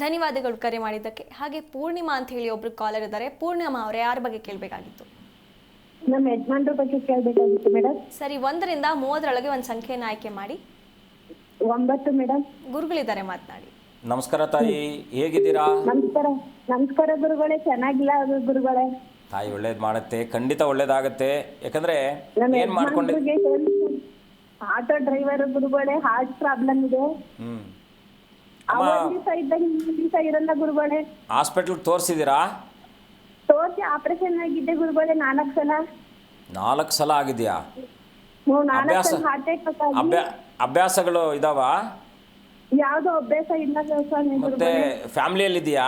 ಧನ್ಯವಾದಗಳು ಕರೆ ಮಾಡಿದ್ದಕ್ಕೆ. ಹಾಗೆ ಪೂರ್ಣಿಮಾ ಅಂತ ಹೇಳಿ ಒಬ್ರು ಕಾಲರ್ ಇದ್ದಾರೆ. ಪೂರ್ಣಿಮಾ ಅವರೇ, ಯಾರ ಬಗ್ಗೆ ಕೇಳಬೇಕಾಗಿತ್ತು? ನಮ್ಮ ಯಜಮಾನ್ರ ಬಗ್ಗೆ ಕೇಳಬೇಕಾಗಿತ್ತು ಮೇಡಮ್. ಸರಿ, 1ರಿಂದ 30ರೊಳಗೆ ಒಂದು ಸಂಖ್ಯೆಯನ್ನು ಆಯ್ಕೆ ಮಾಡಿ. 9 ಮೇಡಮ್. ಗುರುಗಳಿದ್ದಾರೆ, ಮಾತನಾಡಿ. ನಮಸ್ಕಾರ ತಾಯಿ, ಹೇಗಿದ್ದೀರಾ? ನಮಸ್ಕಾರ ಗುರುಗಳೇ. ಚೆನ್ನಾಗಿಲ್ಲ ಗುರುಗಳೇ. ತಾಯಿ ಒಳ್ಳೇದು ಮಾಡುತ್ತೆ, ಖಂಡಿತ ಒಳ್ಳೇದಾಗತ್ತೆ. ಯಾಕಂದ್ರೆ ಏನು ಮಾಡ್ಕೊಂಡೆ? ಆಟೋ ಡ್ರೈವರ್ ಗುರುಗಳೇ, ಹಾರ್ಟ್ ಪ್ರಾಬ್ಲಮ್ ಇದೆ. ದಿವಸ ಇದ್ದಾಗ ದಿವಸ ಇರಲ್ಲ ಗುರುಗಳೇ. ಹಾಸ್ಪಿಟ್ಲ್ಗೆ ತೋರಿಸಿದ್ದೀರಾ? ತೋರಿಸಿ ಆಪರೇಷನ್ ಆಗಿದ್ದೆ ಗುರುಗಳೇ 4 ಸಲ. 4 ಸಲ ಆಗಿದೆಯಾ? 4 ಸಲ ಹಾರ್ಟ್ ಅಟ್ಯಾಕ್. ಅಭ್ಯಾಸಗಳು ಇದಾವ? ಯಾವ್ದು ಅಭ್ಯಾಸ ಇಲ್ಲ ಸ್ವಾಮಿ. ಮತ್ತೆ ಫ್ಯಾಮಿಲಿಯಲ್ಲಿ ಇದೆಯಾ?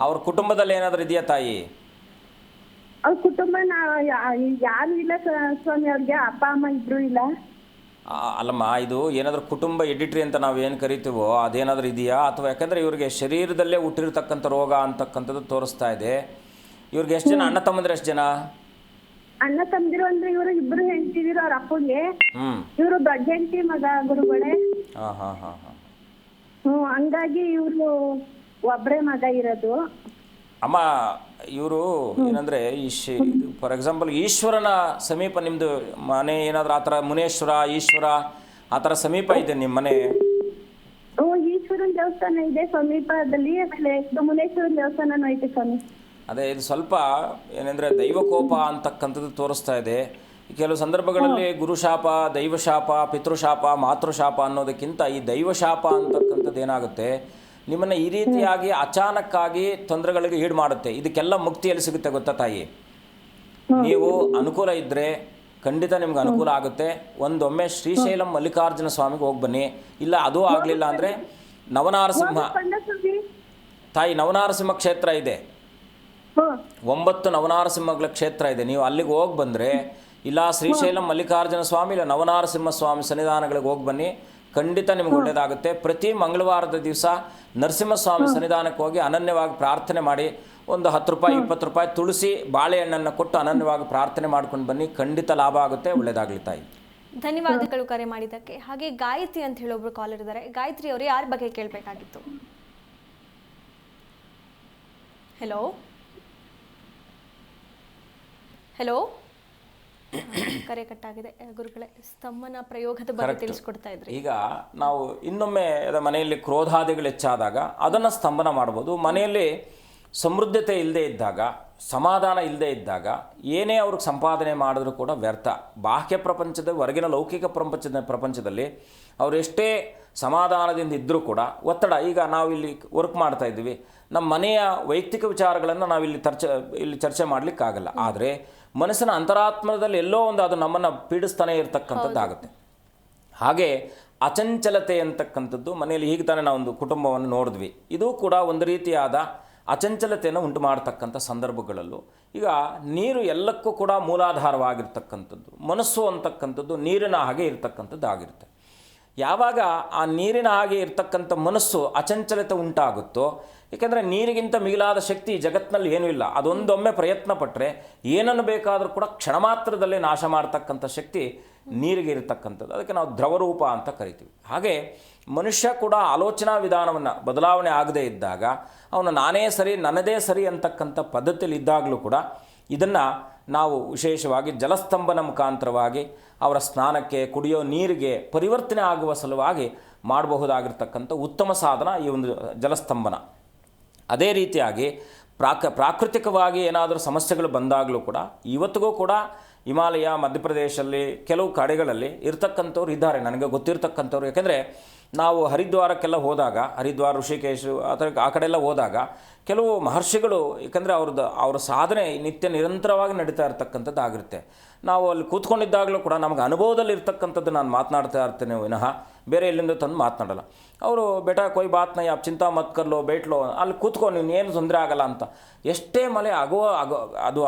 ಅವ್ರ ಕುಟುಂಬದಲ್ಲಿ ಏನಾದರೂ ಇದೆಯಾ ತಾಯಿ? ಅವ್ರ ಕುಟುಂಬ ಯಾರು ಇಲ್ಲ ಸ್ವಾಮಿ. ಅವ್ರಿಗೆ ಅಪ್ಪ ಅಮ್ಮ ಇಬ್ರು ಇಲ್ಲ. ಅಲ್ಲಮ್ಮ, ಇದು ಏನಾದರೂ ಕುಟುಂಬ ಎಡಿಟ್ರಿ ಅಂತ ನಾವು ಏನು ಕರಿತೀವೋ ಅದೇನಾದರೂ ಇದೆಯಾ? ಅಥವಾ ಯಾಕಂದರೆ ಇವ್ರಿಗೆ ಶರೀರದಲ್ಲೇ ಹುಟ್ಟಿರ್ತಕ್ಕಂಥ ರೋಗ ಅಂತಕ್ಕಂಥದ್ದು ತೋರಿಸ್ತಾ ಇದೆ. ಇವ್ರಿಗೆ ಎಷ್ಟು ಜನ ಅಣ್ಣ ತಮ್ಮಂದ್ರೆ? ಎಷ್ಟು ಜನ ಅಣ್ಣ ತಮ್ಮದಿರು ಅಂದ್ರೆ ಇವರು ಇಬ್ರು ಹೆಂಡ್ತಿದಿರು ಅವ್ರ ಅಪ್ಪಗೆ. ಇವರು ದೊಡ್ಡ ಹೆಂಡತಿ ಮಗ ಗುರುಗಳೇ. ಹಂಗಾಗಿ ಇವರು ಒಬ್ಬರೇ ಮಗ ಇರೋದು. ಅಮ್ಮ, ಇವರು ಏನಂದರೆ ಫಾರ್ ಎಕ್ಸಾಂಪಲ್ ಈಶ್ವರನ ಸಮೀಪ ನಿಮ್ಮದು ಮನೆ ಏನಾದರೂ ಆ ಥರ ಮುನೇಶ್ವರ, ಈಶ್ವರ ಆ ಥರ ಸಮೀಪ ಇದೆ ನಿಮ್ಮ ಮನೆ? ಈಶ್ವರನ ದೇವಸ್ಥಾನ ಇದೆ ಸಮೀಪದಲ್ಲಿ. ಆಮೇಲೆ ಮುನೇಶ್ವರನ ದೇವಸ್ಥಾನ ಐತೆ ಸ್ವಾಮಿ. ಅದೇ, ಇದು ಸ್ವಲ್ಪ ಏನಂದರೆ ದೈವಕೋಪ ಅಂತಕ್ಕಂಥದ್ದು ತೋರಿಸ್ತಾ ಇದೆ. ಕೆಲವು ಸಂದರ್ಭಗಳಲ್ಲಿ ಗುರುಶಾಪ, ದೈವಶಾಪ, ಪಿತೃಶಾಪ, ಮಾತೃಶಾಪ ಅನ್ನೋದಕ್ಕಿಂತ ಈ ದೈವಶಾಪ ಅಂತಕ್ಕಂಥದ್ದು ಏನಾಗುತ್ತೆ, ನಿಮ್ಮನ್ನು ಈ ರೀತಿಯಾಗಿ ಅಚಾನಕ್ಕಾಗಿ ತೊಂದರೆಗಳಿಗೆ ಈಡು ಮಾಡುತ್ತೆ. ಇದಕ್ಕೆಲ್ಲ ಮುಕ್ತಿ ಎಲ್ಲಿ ಸಿಗುತ್ತೆ ಗೊತ್ತಾ ತಾಯಿ? ನೀವು ಅನುಕೂಲ ಇದ್ದರೆ ಖಂಡಿತ ನಿಮ್ಗೆ ಅನುಕೂಲ ಆಗುತ್ತೆ. ಒಂದೊಮ್ಮೆ ಶ್ರೀಶೈಲಂ ಮಲ್ಲಿಕಾರ್ಜುನ ಸ್ವಾಮಿಗೆ ಹೋಗಿ ಬನ್ನಿ. ಇಲ್ಲ ಅದೂ ಆಗಲಿಲ್ಲ ಅಂದರೆ ನವನಾರಸಿಂಹ ತಾಯಿ, ನವನಾರಸಿಂಹ ಕ್ಷೇತ್ರ ಇದೆ. 9 ನವನಾರಸಿಂಹಗಳ ಕ್ಷೇತ್ರ ಇದೆ. ನೀವು ಅಲ್ಲಿಗೆ ಹೋಗಿ ಬಂದರೆ, ಇಲ್ಲ ಶ್ರೀಶೈಲಂ ಮಲ್ಲಿಕಾರ್ಜುನ ಸ್ವಾಮಿ ಇಲ್ಲ ನವನಾರಸಿಂಹ ಸ್ವಾಮಿ ಸನ್ನಿಧಾನಗಳಿಗೆ ಹೋಗಿ ಬನ್ನಿ. ಖಂಡಿತ ನಿಮ್ಗೆ ಒಳ್ಳೆಯದಾಗುತ್ತೆ. ಪ್ರತಿ ಮಂಗಳವಾರದ ದಿವಸ ನರಸಿಂಹಸ್ವಾಮಿ ಸನ್ನಿಧಾನಕ್ಕೆ ಹೋಗಿ ಅನನ್ಯವಾಗಿ ಪ್ರಾರ್ಥನೆ ಮಾಡಿ, ಒಂದು 10 ರೂಪಾಯಿ 20 ರೂಪಾಯಿ ತುಳಸಿ ಬಾಳೆಹಣ್ಣನ್ನು ಕೊಟ್ಟು ಅನನ್ಯವಾಗಿ ಪ್ರಾರ್ಥನೆ ಮಾಡ್ಕೊಂಡು ಬನ್ನಿ. ಖಂಡಿತ ಲಾಭ ಆಗುತ್ತೆ. ಒಳ್ಳೆಯದಾಗಲಿ ತಾಯಿ. ಧನ್ಯವಾದಗಳು ಕರೆ ಮಾಡಿದ್ದಕ್ಕೆ. ಹಾಗೆ ಗಾಯತ್ರಿ ಅಂತ ಹೇಳಿ ಒಬ್ರು ಕಾಲರ್ ಇದ್ದಾರೆ. ಗಾಯತ್ರಿ ಅವರು, ಯಾರ ಬಗ್ಗೆ ಕೇಳಬೇಕಾಗಿತ್ತು? ಹಲೋ ಹಲೋ ಕರೆ ಕಟ್ಟಾಗಿದೆ. ಗುರುಗಳೇ, ಸ್ತಂಭನ ಪ್ರಯೋಗದ ಬಗ್ಗೆ ತಿಳಿಸ್ಕೊಡ್ತಾ ಇದ್ರಿ. ಈಗ ನಾವು ಇನ್ನೊಮ್ಮೆ ಮನೆಯಲ್ಲಿ ಕ್ರೋಧಾದಿಗಳು ಹೆಚ್ಚಾದಾಗ ಅದನ್ನು ಸ್ತಂಭನ ಮಾಡ್ಬೋದು. ಮನೆಯಲ್ಲಿ ಸಮೃದ್ಧತೆ ಇಲ್ಲದೆ ಇದ್ದಾಗ, ಸಮಾಧಾನ ಇಲ್ಲದೆ ಇದ್ದಾಗ ಏನೇ ಅವ್ರಿಗೆ ಸಂಪಾದನೆ ಮಾಡಿದ್ರೂ ಕೂಡ ವ್ಯರ್ಥ. ಬಾಹ್ಯ ಪ್ರಪಂಚದ ಹೊರಗಿನ ಲೌಕಿಕ ಪ್ರಪಂಚದಲ್ಲಿ ಅವರು ಎಷ್ಟೇ ಸಮಾಧಾನದಿಂದ ಇದ್ದರೂ ಕೂಡ ಒತ್ತಡ. ಈಗ ನಾವು ಇಲ್ಲಿ ವರ್ಕ್ ಮಾಡ್ತಾ ಇದ್ದೀವಿ, ನಮ್ಮ ಮನೆಯ ವೈಯಕ್ತಿಕ ವಿಚಾರಗಳನ್ನು ನಾವಿಲ್ಲಿ ಚರ್ಚೆ ಮಾಡಲಿಕ್ಕಾಗಲ್ಲ. ಆದರೆ ಮನಸ್ಸಿನ ಅಂತರಾತ್ಮದಲ್ಲಿ ಎಲ್ಲೋ ಒಂದು ಅದು ನಮ್ಮನ್ನು ಪೀಡಿಸ್ತಾನೆ ಇರತಕ್ಕಂಥದ್ದಾಗುತ್ತೆ. ಹಾಗೆ ಅಚಂಚಲತೆ ಅಂತಕ್ಕಂಥದ್ದು ಮನೆಯಲ್ಲಿ, ಹೀಗೆ ತಾನೇ ನಾವೊಂದು ಕುಟುಂಬವನ್ನು ನೋಡಿದ್ವಿ, ಇದು ಕೂಡ ಒಂದು ರೀತಿಯಾದ ಅಚಂಚಲತೆಯನ್ನು ಉಂಟು ಮಾಡತಕ್ಕಂಥ ಸಂದರ್ಭಗಳಲ್ಲೂ. ಈಗ ನೀರು ಎಲ್ಲಕ್ಕೂ ಕೂಡ ಮೂಲಾಧಾರವಾಗಿರ್ತಕ್ಕಂಥದ್ದು. ಮನಸ್ಸು ಅಂತಕ್ಕಂಥದ್ದು ನೀರಿನ ಹಾಗೆ ಇರ್ತಕ್ಕಂಥದ್ದು ಆಗಿರುತ್ತೆ. ಯಾವಾಗ ಆ ನೀರಿನ ಹಾಗೆ ಇರ್ತಕ್ಕಂಥ ಮನಸ್ಸು ಅಚಂಚಲತೆ ಉಂಟಾಗುತ್ತೋ, ಏಕೆಂದರೆ ನೀರಿಗಿಂತ ಮಿಗಿಲಾದ ಶಕ್ತಿ ಜಗತ್ತಿನಲ್ಲಿ ಏನೂ ಇಲ್ಲ. ಅದೊಂದೊಮ್ಮೆ ಪ್ರಯತ್ನ ಪಟ್ಟರೆ ಏನನ್ನು ಬೇಕಾದರೂ ಕೂಡ ಕ್ಷಣ ಮಾತ್ರದಲ್ಲೇ ನಾಶ ಮಾಡ್ತಕ್ಕಂಥ ಶಕ್ತಿ ನೀರಿಗೆ ಇರತಕ್ಕಂಥದ್ದು. ಅದಕ್ಕೆ ನಾವು ದ್ರವರೂಪ ಅಂತ ಕರಿತೀವಿ. ಹಾಗೆ ಮನುಷ್ಯ ಕೂಡ ಆಲೋಚನಾ ವಿಧಾನವನ್ನು ಬದಲಾವಣೆ ಆಗದೇ ಇದ್ದಾಗ ಅವನು ನಾನೇ ಸರಿ, ನನ್ನದೇ ಸರಿ ಅಂತಕ್ಕಂಥ ಪದ್ಧತಿಯಲ್ಲಿ ಇದ್ದಾಗಲೂ ಕೂಡ ಇದನ್ನು ನಾವು ವಿಶೇಷವಾಗಿ ಜಲಸ್ತಂಭನ ಮುಖಾಂತರವಾಗಿ ಅವರ ಸ್ನಾನಕ್ಕೆ, ಕುಡಿಯೋ ನೀರಿಗೆ ಪರಿವರ್ತನೆ ಆಗುವ ಸಲುವಾಗಿ ಮಾಡಬಹುದಾಗಿರ್ತಕ್ಕಂಥ ಉತ್ತಮ ಸಾಧನ ಈ ಒಂದು ಜಲಸ್ತಂಭನ. ಅದೇ ರೀತಿಯಾಗಿ ಪ್ರಾಕೃತಿಕವಾಗಿ ಏನಾದರೂ ಸಮಸ್ಯೆಗಳು ಬಂದಾಗಲೂ ಕೂಡ ಇವತ್ತಿಗೂ ಕೂಡ ಹಿಮಾಲಯ ಮಧ್ಯಪ್ರದೇಶಲ್ಲಿ ಕೆಲವು ಕಡೆಗಳಲ್ಲಿ ಇರ್ತಕ್ಕಂಥವ್ರು ಇದ್ದಾರೆ, ನನಗೆ ಗೊತ್ತಿರ್ತಕ್ಕಂಥವ್ರು. ಯಾಕೆಂದರೆ ನಾವು ಹರಿದ್ವಾರಕ್ಕೆಲ್ಲ ಹೋದಾಗ, ಹರಿದ್ವಾರ, ಋಷಿಕೇಶ್ ಆ ಕಡೆ ಎಲ್ಲ ಹೋದಾಗ ಕೆಲವು ಮಹರ್ಷಿಗಳು, ಯಾಕಂದರೆ ಅವ್ರ ಸಾಧನೆ ನಿತ್ಯ ನಿರಂತರವಾಗಿ ನಡೀತಾ ಇರ್ತಕ್ಕಂಥದ್ದು ಆಗಿರುತ್ತೆ. ನಾವು ಅಲ್ಲಿ ಕೂತ್ಕೊಂಡಿದ್ದಾಗಲೂ ಕೂಡ ನಮಗೆ ಅನುಭವದಲ್ಲಿ ಇರ್ತಕ್ಕಂಥದ್ದು ನಾನು ಮಾತನಾಡ್ತಾ ಇರ್ತೇನೆ ವಿನಃ ಬೇರೆ ಎಲ್ಲಿಂದ ತಂದು ಮಾತನಾಡಲ್ಲ. ಅವರು ಬೇಟಾ ಕೊಯ್ ಬಾತ್ ನೈ ಆಪ್ ಚಿಂತಾ ಮತ್ ಕರ್ಲೋ ಬೇಟ್ಲೋ, ಅಲ್ಲಿ ಕೂತ್ಕೊಂಡು ನೀನು ಏನು ತೊಂದರೆ ಆಗಲ್ಲ ಅಂತ. ಎಷ್ಟೇ ಮಳೆ ಅದು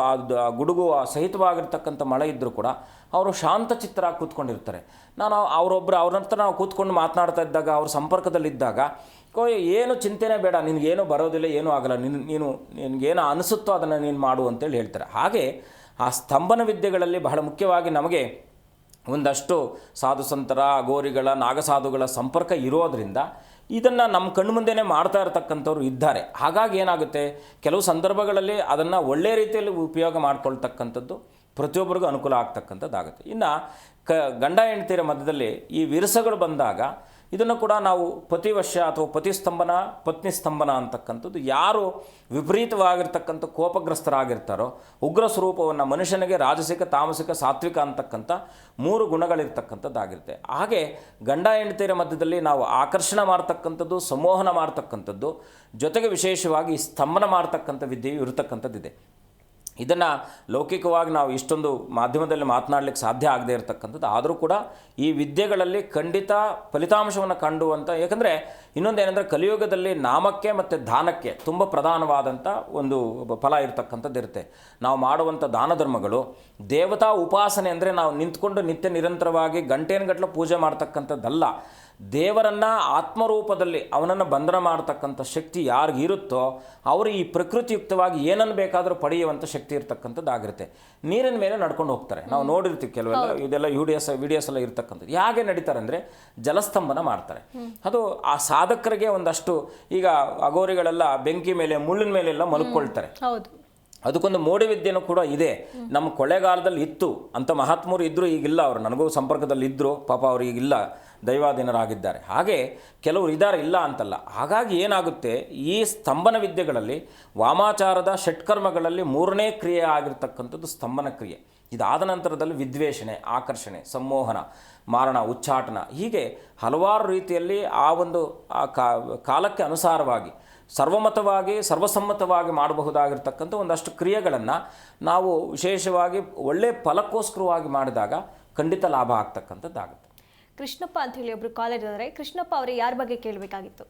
ಗುಡುಗು ಸಹಿತವಾಗಿರ್ತಕ್ಕಂಥ ಮಳೆ ಇದ್ದರೂ ಕೂಡ ಅವರು ಶಾಂತಚಿತ್ತರಾಗಿ ಕೂತ್ಕೊಂಡಿರ್ತಾರೆ. ನಾನು ಅವ್ರ ಹತ್ರ ನಾವು ಕೂತ್ಕೊಂಡು ಮಾತನಾಡ್ತಾ ಇದ್ದಾಗ, ಅವ್ರ ಸಂಪರ್ಕದಲ್ಲಿದ್ದಾಗ, ಏನು ಚಿಂತೆನೇ ಬೇಡ, ನಿನಗೇನು ಬರೋದಿಲ್ಲ, ಏನೂ ಆಗಲ್ಲ, ನಿನಗೇನು ಅನಿಸುತ್ತೋ ಅದನ್ನು ನೀನು ಮಾಡು ಅಂತೇಳಿ ಹೇಳ್ತಾರೆ. ಹಾಗೆ ಆ ಸ್ತಂಭನ ವಿದ್ಯೆಗಳಲ್ಲಿ ಬಹಳ ಮುಖ್ಯವಾಗಿ ನಮಗೆ ಒಂದಷ್ಟು ಸಾಧು ಸಂತರ, ಅಘೋರಿಗಳ, ನಾಗಸಾಧುಗಳ ಸಂಪರ್ಕ ಇರೋದರಿಂದ ಇದನ್ನು ನಮ್ಮ ಕಣ್ಣು ಮುಂದೆನೇ ಮಾಡ್ತಾ ಇರತಕ್ಕಂಥವ್ರು ಇದ್ದಾರೆ. ಹಾಗಾಗಿ ಏನಾಗುತ್ತೆ, ಕೆಲವು ಸಂದರ್ಭಗಳಲ್ಲಿ ಅದನ್ನು ಒಳ್ಳೆಯ ರೀತಿಯಲ್ಲಿ ಉಪಯೋಗ ಮಾಡ್ಕೊಳ್ತಕ್ಕಂಥದ್ದು ಪ್ರತಿಯೊಬ್ಬರಿಗೂ ಅನುಕೂಲ ಆಗ್ತಕ್ಕಂಥದ್ದಾಗುತ್ತೆ. ಇನ್ನು ಗಂಡ ಹೆಂಡತಿಯರ ಮಧ್ಯದಲ್ಲಿ ಈ ವಿರಸಗಳು ಬಂದಾಗ ಇದನ್ನು ಕೂಡ ನಾವು ಪತಿವಶ್ಯ ಅಥವಾ ಪತಿಸ್ತಂಭನ, ಪತ್ನಿ ಸ್ತಂಭನ ಅಂತಕ್ಕಂಥದ್ದು, ಯಾರು ವಿಪರೀತವಾಗಿರ್ತಕ್ಕಂಥ ಕೋಪಗ್ರಸ್ತರಾಗಿರ್ತಾರೋ, ಉಗ್ರ ಸ್ವರೂಪವನ್ನು ಮನುಷ್ಯನಿಗೆ ರಾಜಸಿಕ, ತಾಮಸಿಕ, ಸಾತ್ವಿಕ ಅಂತಕ್ಕಂಥ 3 ಗುಣಗಳಿರ್ತಕ್ಕಂಥದ್ದಾಗಿರುತ್ತೆ. ಹಾಗೆ ಗಂಡ ಹೆಂಡತಿಯರ ಮಧ್ಯದಲ್ಲಿ ನಾವು ಆಕರ್ಷಣೆ ಮಾಡ್ತಕ್ಕಂಥದ್ದು, ಸಂಮೋಹನ ಮಾಡ್ತಕ್ಕಂಥದ್ದು, ಜೊತೆಗೆ ವಿಶೇಷವಾಗಿ ಸ್ತಂಭನ ಮಾಡ್ತಕ್ಕಂಥ ವಿದ್ಯೆಯು ಇರತಕ್ಕಂಥದ್ದಿದೆ. ಇದನ್ನು ಲೌಕಿಕವಾಗಿ ನಾವು ಇಷ್ಟೊಂದು ಮಾಧ್ಯಮದಲ್ಲಿ ಮಾತನಾಡಲಿಕ್ಕೆ ಸಾಧ್ಯ ಆಗದೇ ಇರತಕ್ಕಂಥದ್ದು. ಆದರೂ ಕೂಡ ಈ ವಿದ್ಯೆಗಳಲ್ಲಿ ಖಂಡಿತ ಫಲಿತಾಂಶವನ್ನು ಕಂಡುವಂಥ, ಯಾಕಂದರೆ ಇನ್ನೊಂದೇನೆಂದರೆ ಕಲಿಯುಗದಲ್ಲಿ ನಾಮಕ್ಕೆ ಮತ್ತು ದಾನಕ್ಕೆ ತುಂಬ ಪ್ರಧಾನವಾದಂಥ ಒಂದು ಫಲ ಇರತಕ್ಕಂಥದ್ದು ಇರುತ್ತೆ. ನಾವು ಮಾಡುವಂಥ ದಾನ ಧರ್ಮಗಳು, ದೇವತಾ ಉಪಾಸನೆ ಅಂದರೆ ನಾವು ನಿಂತ್ಕೊಂಡು ನಿತ್ಯ ನಿರಂತರವಾಗಿ ಗಂಟೆಗಟ್ಟಲೆ ಪೂಜೆ ಮಾಡ್ತಕ್ಕಂಥದ್ದಲ್ಲ. ದೇವರನ್ನು ಆತ್ಮರೂಪದಲ್ಲಿ ಅವನನ್ನು ಬಂಧನ ಮಾಡ್ತಕ್ಕಂಥ ಶಕ್ತಿ ಯಾರಿಗಿರುತ್ತೋ ಅವರು ಈ ಪ್ರಕೃತಿಯುಕ್ತವಾಗಿ ಏನನ್ನು ಬೇಕಾದರೂ ಪಡೆಯುವಂಥ ಶಕ್ತಿ ಇರ್ತಕ್ಕಂಥದ್ದಾಗಿರುತ್ತೆ. ನೀರಿನ ಮೇಲೆ ನಡ್ಕೊಂಡು ಹೋಗ್ತಾರೆ, ನಾವು ನೋಡಿರ್ತೀವಿ ಕೆಲವೆಲ್ಲ, ಇದೆಲ್ಲ ವಿಡಿಯೋಸ್ ಎಲ್ಲ ಇರ್ತಕ್ಕಂಥದ್ದು. ಹೇಗೆ ನಡೀತಾರೆ ಅಂದರೆ ಜಲಸ್ತಂಭನ ಮಾಡ್ತಾರೆ. ಅದು ಆ ಸಾಧಕರಿಗೆ ಒಂದಷ್ಟು, ಈಗ ಅಘೋರಿಗಳೆಲ್ಲ ಬೆಂಕಿ ಮೇಲೆ, ಮುಳ್ಳಿನ ಮೇಲೆಲ್ಲ ಮಲ್ಕೊಳ್ತಾರೆ. ಅದಕ್ಕೊಂದು ಮೋಡಿ ವಿದ್ಯೆನೂ ಕೂಡ ಇದೆ. ನಮ್ಮ ಕೊಳ್ಳೆಗಾಲದಲ್ಲಿ ಇತ್ತು ಅಂತ ಮಹಾತ್ಮರು ಇದ್ದರು, ಈಗಿಲ್ಲ. ಅವರು ನನಗೂ ಸಂಪರ್ಕದಲ್ಲಿ ಇದ್ದರು, ಪಾಪ ಅವರು ಈಗಿಲ್ಲ, ದೈವಾಧೀನರಾಗಿದ್ದಾರೆ. ಹಾಗೆ ಕೆಲವರು ಇದ್ದಾರೆ, ಇಲ್ಲ ಅಂತಲ್ಲ. ಹಾಗಾಗಿ ಏನಾಗುತ್ತೆ, ಈ ಸ್ತಂಭನ ವಿದ್ಯೆಗಳಲ್ಲಿ ವಾಮಾಚಾರದ ಷಟ್ಕರ್ಮಗಳಲ್ಲಿ 3ನೇ ಕ್ರಿಯೆ ಆಗಿರ್ತಕ್ಕಂಥದ್ದು ಸ್ತಂಭನ ಕ್ರಿಯೆ. ಇದಾದ ನಂತರದಲ್ಲಿ ವಿದ್ವೇಷಣೆ, ಆಕರ್ಷಣೆ, ಸಂಮೋಹನ, ಮಾರಣ, ಉಚ್ಚಾಟನ, ಹೀಗೆ ಹಲವಾರು ರೀತಿಯಲ್ಲಿ ಆ ಒಂದು ಕಾಲಕ್ಕೆ ಅನುಸಾರವಾಗಿ ಸರ್ವಮತವಾಗಿ, ಸರ್ವಸಮ್ಮತವಾಗಿ ಮಾಡಬಹುದಾಗಿರ್ತಕ್ಕಂಥ ಒಂದಷ್ಟು ಕ್ರಿಯೆಗಳನ್ನು ನಾವು ವಿಶೇಷವಾಗಿ ಒಳ್ಳೆಯ ಫಲಕ್ಕೋಸ್ಕರವಾಗಿ ಮಾಡಿದಾಗ ಖಂಡಿತ ಲಾಭ ಆಗ್ತಕ್ಕಂಥದ್ದಾಗುತ್ತೆ. ಕೃಷ್ಣಪ್ಪ ಅಂತ ಹೇಳಿ ಒಬ್ರು ಕಾಲೇಜ್ ಇದ್ದಾರೆ. ಕೃಷ್ಣಪ್ಪ ಅವರೇ, ಯಾರ ಬಗ್ಗೆ ಕೇಳಬೇಕಾಗಿತ್ತು?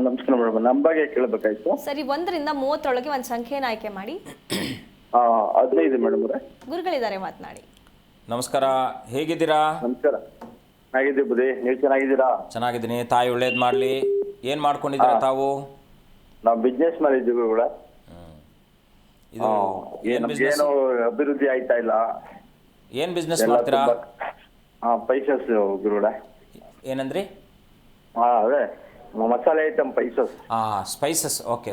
ನಮಸ್ಕಾರ ಮೇಡಮ್, ನಮ್ಮ ಬಗ್ಗೆ ಕೇಳಬೇಕಾಯ್ತು. ಸರಿ, 1 ರಿಂದ 30 ಒಂದು ಸಂಖ್ಯೆನ ಆಯ್ಕೆ ಮಾಡಿ. 15 ಮೇಡಮ್ ಅವರೇ. ಗುರುಗಳಿದ್ದಾರೆ, ಮಾತನಾಡಿ. ನಮಸ್ಕಾರ, ಹೇಗಿದ್ದೀರಾ? ನಮಸ್ಕಾರ, ಚೆನ್ನಾಗಿದ್ದೀವಿ ಬುದ್ಧಿ, ನೀವು ಚೆನ್ನಾಗಿದ್ದೀರಾ? ಚೆನ್ನಾಗಿದ್ದೀನಿ. ತಾಯಿ ಒಳ್ಳೇದು ಮಾಡಲಿ. ಏನು ಮಾಡ್ಕೊಂಡಿದ್ದೀರಾ ತಾವು? ನಾವು ಬಿಸ್ನೆಸ್ ಮಾಡಿದ್ದೀವಿ ಕೂಡ. ಇದು ಏನು ಅಭಿವೃದ್ಧಿ ಆಯ್ತಾ ಇಲ್ಲ. ಏನು ಬಿಸ್ನೆಸ್ ಮಾಡ್ತೀರಾ? ಪೈಸಸ್ ಗುರುಗಳ. ಏನಂದ್ರಿ? ಅದೇ ಮಸಾಲೆ ಐಟಮ್ ಪೈಸಸ್. ಸ್ಪೈಸಸ್. ಓಕೆ.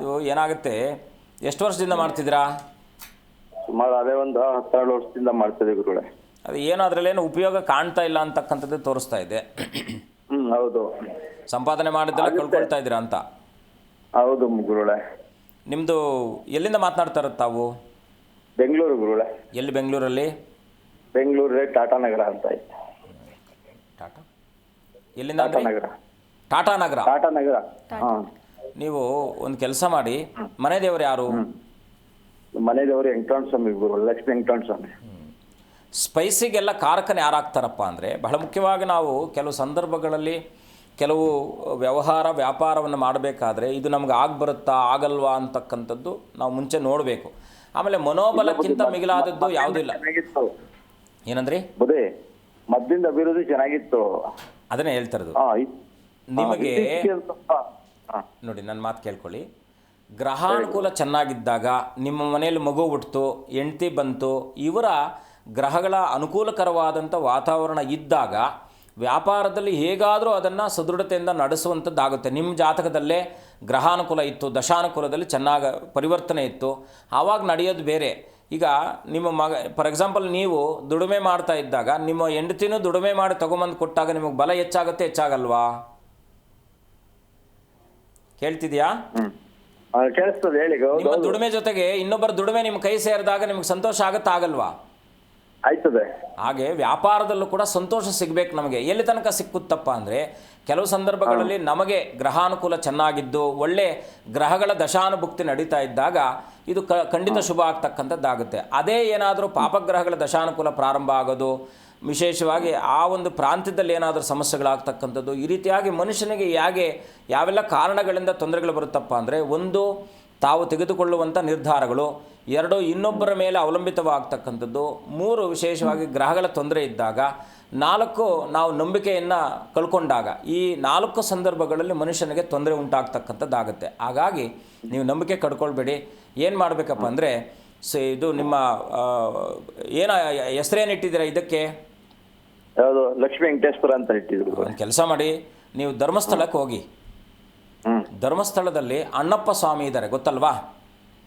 ಇದು ಏನಾಗುತ್ತೆ, ಎಷ್ಟು ವರ್ಷದಿಂದ ಮಾಡ್ತಿದ್ದೀರಾ? ಸುಮಾರು ಅದೇ ಒಂದು 12 ವರ್ಷದಿಂದ ಮಾಡ್ತಿದ್ದೆ ಗುರುಗಳೇ. ಅದು ಏನು ಅದರಲ್ಲೇನು ಉಪಯೋಗ ಕಾಣ್ತಾ ಇಲ್ಲ ಅಂತಕ್ಕಂಥದ್ದು ತೋರಿಸ್ತಾ ಇದೆ. ಹೌದು. ಸಂಪಾದನೆ ಮಾಡಿದ್ದೆಲ್ಲ ಕಳ್ಕೊಳ್ತಾ ಇದ್ದೀರಾ ಅಂತ. ಹೌದು ಗುರುಗಳೇ. ನಿಮ್ಮದು ಎಲ್ಲಿಂದ ಮಾತನಾಡ್ತಾ ಇರೋದು ತಾವು? ಬೆಂಗಳೂರು ಗುರುಗಳೇ. ಎಲ್ಲಿ ಬೆಂಗಳೂರಲ್ಲಿ? ಬೆಂಗಳೂರಲ್ಲಿ ಟಾಟಾ ನಗರ ಅಂತ ಐತೆ. ಟಾಟಾ ಎಲ್ಲಿಂದ? ಟಾಟಾ ನಗರ. ನೀವು ಒಂದು ಕೆಲಸ ಮಾಡಿ, ಮನೆ ದೇವರು ಯಾರು? ಮನೆ ದೇವರು ವೆಂಕಟರಮಣ ಸ್ವಾಮಿ ಗುರು, ಲಕ್ಷ್ಮೀ ವೆಂಕಟರಮಣ ಸ್ವಾಮಿ. ಸ್ಪೈಸಿಗೆಲ್ಲ ಕಾರಕನ ಯಾರಾಗ್ತಾರಪ್ಪ ಅಂದರೆ, ಬಹಳ ಮುಖ್ಯವಾಗಿ ನಾವು ಕೆಲವು ಸಂದರ್ಭಗಳಲ್ಲಿ ಕೆಲವು ವ್ಯಾಪಾರವನ್ನು ಮಾಡಬೇಕಾದ್ರೆ ಇದು ನಮ್ಗೆ ಬರುತ್ತಾ ಆಗಲ್ವಾ ಅಂತಕ್ಕಂಥದ್ದು ನಾವು ಮುಂಚೆ ನೋಡಬೇಕು. ಆಮೇಲೆ ಮನೋಬಲಕ್ಕಿಂತ ಮಿಗಿಲಾದದ್ದು ಯಾವುದೂ ಇಲ್ಲ. ಏನಂದ್ರಿ? ಮದ್ದಿಂದ ಅಭಿವೃದ್ಧಿ ಚೆನ್ನಾಗಿತ್ತು, ಅದನ್ನೇ ಹೇಳ್ತಾ ಇರೋದು ನಿಮಗೆ. ನೋಡಿ, ನನ್ನ ಮಾತು ಕೇಳ್ಕೊಳ್ಳಿ. ಗ್ರಹಾನುಕೂಲ ಚೆನ್ನಾಗಿದ್ದಾಗ, ನಿಮ್ಮ ಮನೆಯಲ್ಲಿ ಮಗು ಹುಟ್ಟಿತು, ಹೆಂಡತಿ ಬಂತು, ಇವರ ಗ್ರಹಗಳ ಅನುಕೂಲಕರವಾದಂಥ ವಾತಾವರಣ ಇದ್ದಾಗ ವ್ಯಾಪಾರದಲ್ಲಿ ಹೇಗಾದರೂ ಅದನ್ನು ಸದೃಢತೆಯಿಂದ ನಡೆಸುವಂಥದ್ದಾಗುತ್ತೆ. ನಿಮ್ಮ ಜಾತಕದಲ್ಲೇ ಗ್ರಹಾನುಕೂಲ ಇತ್ತು, ದಶಾನುಕೂಲದಲ್ಲಿ ಚೆನ್ನಾಗಿ ಪರಿವರ್ತನೆ ಇತ್ತು, ಆವಾಗ ನಡೆಯೋದು ಬೇರೆ. ಈಗ ನಿಮ್ಮ ಮಗ, ಫಾರ್ ಎಕ್ಸಾಂಪಲ್, ನೀವು ದುಡಿಮೆ ಮಾಡ್ತಾ ಇದ್ದಾಗ ನಿಮ್ಮ ಹೆಂಡತಿನೂ ದುಡಿಮೆ ಮಾಡಿ ತೊಗೊಂಬಂದು ಕೊಟ್ಟಾಗ ನಿಮಗೆ ಬಲ ಹೆಚ್ಚಾಗಲ್ವಾ? ಕೇಳ್ತಿದ್ಯಾ? ಕೇಳಿಸ್ತದೆ ಹೇಳಿ ಹೌದು, ನಿಮ್ಮ ಹೌದು. ದುಡಿಮೆ ಜೊತೆಗೆ ಇನ್ನೊಬ್ಬರ ದುಡಿಮೆ ನಿಮ್ಮ ಕೈ ಸೇರಿದಾಗ ನಿಮ್ಗೆ ಸಂತೋಷ ಆಗಲ್ವಾ? ಆಯ್ತದೆ. ಹಾಗೆ ವ್ಯಾಪಾರದಲ್ಲೂ ಕೂಡ ಸಂತೋಷ ಸಿಗಬೇಕು ನಮಗೆ. ಎಲ್ಲಿ ತನಕ ಸಿಕ್ಕುತ್ತಪ್ಪ ಅಂದರೆ ಕೆಲವು ಸಂದರ್ಭಗಳಲ್ಲಿ ನಮಗೆ ಗ್ರಹಾನುಕೂಲ ಚೆನ್ನಾಗಿದ್ದು ಒಳ್ಳೆ ಗ್ರಹಗಳ ದಶಾನುಭುಕ್ತಿ ನಡೀತಾ ಇದ್ದಾಗ ಇದು ಖಂಡಿತ ಶುಭ ಆಗ್ತಕ್ಕಂಥದ್ದಾಗುತ್ತೆ. ಅದೇ ಏನಾದರೂ ಪಾಪಗ್ರಹಗಳ ದಶಾನುಕೂಲ ಪ್ರಾರಂಭ ಆಗೋದು, ವಿಶೇಷವಾಗಿ ಆ ಒಂದು ಪ್ರಾಂತ್ಯದಲ್ಲಿ ಏನಾದರೂ ಸಮಸ್ಯೆಗಳಾಗ್ತಕ್ಕಂಥದ್ದು, ಈ ರೀತಿಯಾಗಿ ಮನುಷ್ಯನಿಗೆ ಯಾವೆಲ್ಲ ಕಾರಣಗಳಿಂದ ತೊಂದರೆಗಳು ಬರುತ್ತಪ್ಪ ಅಂದರೆ, ಒಂದು ತಾವು ತೆಗೆದುಕೊಳ್ಳುವಂಥ ನಿರ್ಧಾರಗಳು, ಎರಡು ಇನ್ನೊಬ್ಬರ ಮೇಲೆ ಅವಲಂಬಿತವಾಗ್ತಕ್ಕಂಥದ್ದು, ಮೂರು ವಿಶೇಷವಾಗಿ ಗ್ರಹಗಳ ತೊಂದರೆ ಇದ್ದಾಗ, ನಾಲ್ಕು ನಾವು ನಂಬಿಕೆಯನ್ನು ಕಳ್ಕೊಂಡಾಗ, ಈ ನಾಲ್ಕು ಸಂದರ್ಭಗಳಲ್ಲಿ ಮನುಷ್ಯನಿಗೆ ತೊಂದರೆ ಉಂಟಾಗ್ತಕ್ಕಂಥದ್ದಾಗುತ್ತೆ. ಹಾಗಾಗಿ ನೀವು ನಂಬಿಕೆ ಕಳ್ಕೊಳ್ಬೇಡಿ. ಏನು ಮಾಡಬೇಕಪ್ಪ ಅಂದರೆ ಇದು ನಿಮ್ಮ ಹೆಸರೇನಿಟ್ಟಿದ್ದೀರಾ ಇದಕ್ಕೆ? ಯಾವುದು ಲಕ್ಷ್ಮೀ ವೆಂಕಟೇಶ್ವರ ಅಂತ ಇಟ್ಟಿದ್ರು. ಒಂದು ಕೆಲಸ ಮಾಡಿ, ನೀವು ಧರ್ಮಸ್ಥಳಕ್ಕೆ ಹೋಗಿ. ಧರ್ಮಸ್ಥಳದಲ್ಲಿ ಅಣ್ಣಪ್ಪ ಸ್ವಾಮಿ ಇದ್ದಾರೆ, ಗೊತ್ತಲ್ವಾ?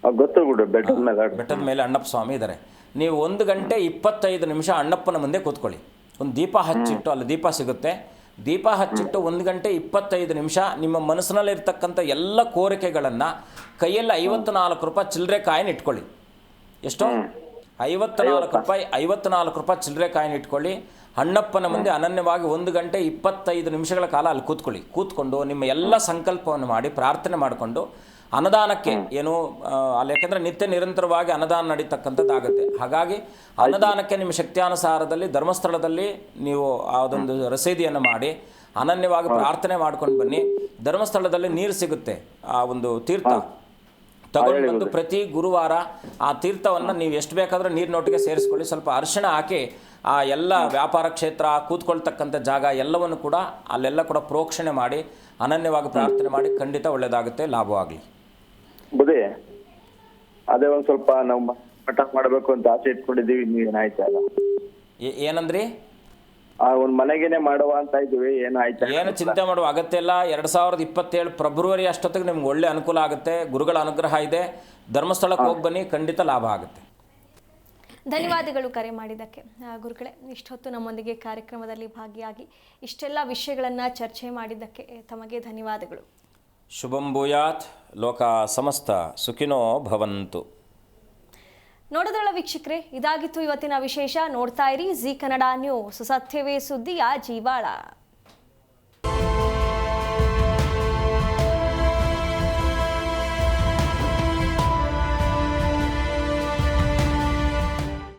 ಗೊತ್ತು ಬಿಡು, ಬೆಟ್ಟದ ಮೇಲೆ ಅಣ್ಣಪ್ಪ ಸ್ವಾಮಿ ಇದ್ದಾರೆ. ನೀವು 1 ಗಂಟೆ 25 ನಿಮಿಷ ಅಣ್ಣಪ್ಪನ ಮುಂದೆ ಕೂತ್ಕೊಳ್ಳಿ. ಒಂದು ದೀಪ ಹಚ್ಚಿಟ್ಟು, ಅಲ್ಲಿ ದೀಪ ಸಿಗುತ್ತೆ, ದೀಪ ಹಚ್ಚಿಟ್ಟು 1 ಗಂಟೆ 25 ನಿಮಿಷ ನಿಮ್ಮ ಮನಸ್ಸಿನಲ್ಲಿರ್ತಕ್ಕಂಥ ಎಲ್ಲ ಕೋರಿಕೆಗಳನ್ನು ಕೈಯಲ್ಲಿ 54 ರೂಪಾಯಿ ಚಿಲ್ಲರೆ ಕಾಯಿನ ಇಟ್ಕೊಳ್ಳಿ. ಎಷ್ಟು? 54 ರೂಪಾಯಿ ಚಿಲ್ಲರೆ ಕಾಯಿನ ಇಟ್ಕೊಳ್ಳಿ. ಅಣ್ಣಪ್ಪನ ಮುಂದೆ ಅನನ್ಯವಾಗಿ 1 ಗಂಟೆ 25 ನಿಮಿಷಗಳ ಕಾಲ ಅಲ್ಲಿ ಕೂತ್ಕೊಂಡು ನಿಮ್ಮ ಎಲ್ಲ ಸಂಕಲ್ಪವನ್ನು ಮಾಡಿ ಪ್ರಾರ್ಥನೆ ಮಾಡಿಕೊಂಡು ಅನ್ನದಾನಕ್ಕೆ ಏನು ಅಲ್ಲಿ, ಯಾಕೆಂದರೆ ನಿತ್ಯ ನಿರಂತರವಾಗಿ ಅನ್ನದಾನ ನಡೀತಕ್ಕಂಥದ್ದಾಗುತ್ತೆ. ಹಾಗಾಗಿ ಅನ್ನದಾನಕ್ಕೆ ನಿಮ್ಮ ಶಕ್ತಿಯಾನುಸಾರದಲ್ಲಿ ಧರ್ಮಸ್ಥಳದಲ್ಲಿ ನೀವು ಅದೊಂದು ರಸೀದಿಯನ್ನು ಮಾಡಿ ಅನನ್ಯವಾಗಿ ಪ್ರಾರ್ಥನೆ ಮಾಡ್ಕೊಂಡು ಬನ್ನಿ. ಧರ್ಮಸ್ಥಳದಲ್ಲಿ ನೀರು ಸಿಗುತ್ತೆ, ಆ ಒಂದು ತೀರ್ಥ ತಗೊಂಡು ಬಂದು ಪ್ರತಿ ಗುರುವಾರ ಆ ತೀರ್ಥವನ್ನು ನೀವು ಎಷ್ಟು ಬೇಕಾದರೂ ನೀರಿನೊಟ್ಟಿಗೆ ಸೇರಿಸ್ಕೊಳ್ಳಿ. ಸ್ವಲ್ಪ ಅರಿಶಿಣ ಹಾಕಿ ಆ ಎಲ್ಲ ವ್ಯಾಪಾರ ಕ್ಷೇತ್ರ, ಕೂತ್ಕೊಳ್ತಕ್ಕಂಥ ಜಾಗ ಎಲ್ಲವನ್ನು ಕೂಡ ಅಲ್ಲೆಲ್ಲ ಕೂಡ ಪ್ರೋಕ್ಷಣೆ ಮಾಡಿ ಅನನ್ಯವಾಗಿ ಪ್ರಾರ್ಥನೆ ಮಾಡಿ, ಖಂಡಿತ ಒಳ್ಳೆಯದಾಗುತ್ತೆ, ಲಾಭವಾಗಲಿ. ಬುದೇ ಅದೇ ಒಂದು ಸ್ವಲ್ಪ ನಾವು ಮಠ ಮಾಡಬೇಕು ಅಂತ ಆಸೆ ಇಟ್ಕೊಂಡಿದ್ದೀವಿ, ಏನಾಯ್ತಾ ಇಲ್ಲ? ಏನಂದ್ರಿ? ಒಂದು ಮನೆಗೇನೆ ಮಾಡುವ ಅಂತ ಇದ್ದೀವಿ, ಏನಾಯ್ತಾ? ಏನು ಚಿಂತೆ ಮಾಡುವ ಅಗತ್ಯ ಇಲ್ಲ. 2027 ಫೆಬ್ರವರಿ ಅಷ್ಟೊತ್ತಿಗೆ ನಿಮ್ಗೆ ಒಳ್ಳೆ ಅನುಕೂಲ ಆಗುತ್ತೆ, ಗುರುಗಳ ಅನುಗ್ರಹ ಇದೆ. ಧರ್ಮಸ್ಥಳಕ್ಕೆ ಹೋಗಿ ಬನ್ನಿ, ಖಂಡಿತ ಲಾಭ ಆಗುತ್ತೆ. ಧನ್ಯವಾದಗಳು ಕರೆ ಮಾಡಿದ್ದಕ್ಕೆ. ಗುರುಗಳೇ, ಇಷ್ಟೊತ್ತು ನಮ್ಮೊಂದಿಗೆ ಕಾರ್ಯಕ್ರಮದಲ್ಲಿ ಭಾಗಿಯಾಗಿ ಇಷ್ಟೆಲ್ಲ ವಿಷಯಗಳನ್ನು ಚರ್ಚೆ ಮಾಡಿದ್ದಕ್ಕೆ ತಮಗೆ ಧನ್ಯವಾದಗಳು. ಶುಭಂ ಭೂಯಾತ್, ಲೋಕ ಸಮಸ್ತ ಸುಖಿನೋ ಭವಂತು. ನೋಡಿದ್ರಲ್ಲ ವೀಕ್ಷಕರೇ, ಇದಾಗಿತ್ತು ಇವತ್ತಿನ ವಿಶೇಷ. ನೋಡ್ತಾ ಇರಿ ಜಿ ಕನ್ನಡ ನ್ಯೂಸ್, ಸತ್ಯವೇ ಸುದ್ದಿಯ ಜೀವಾಳ.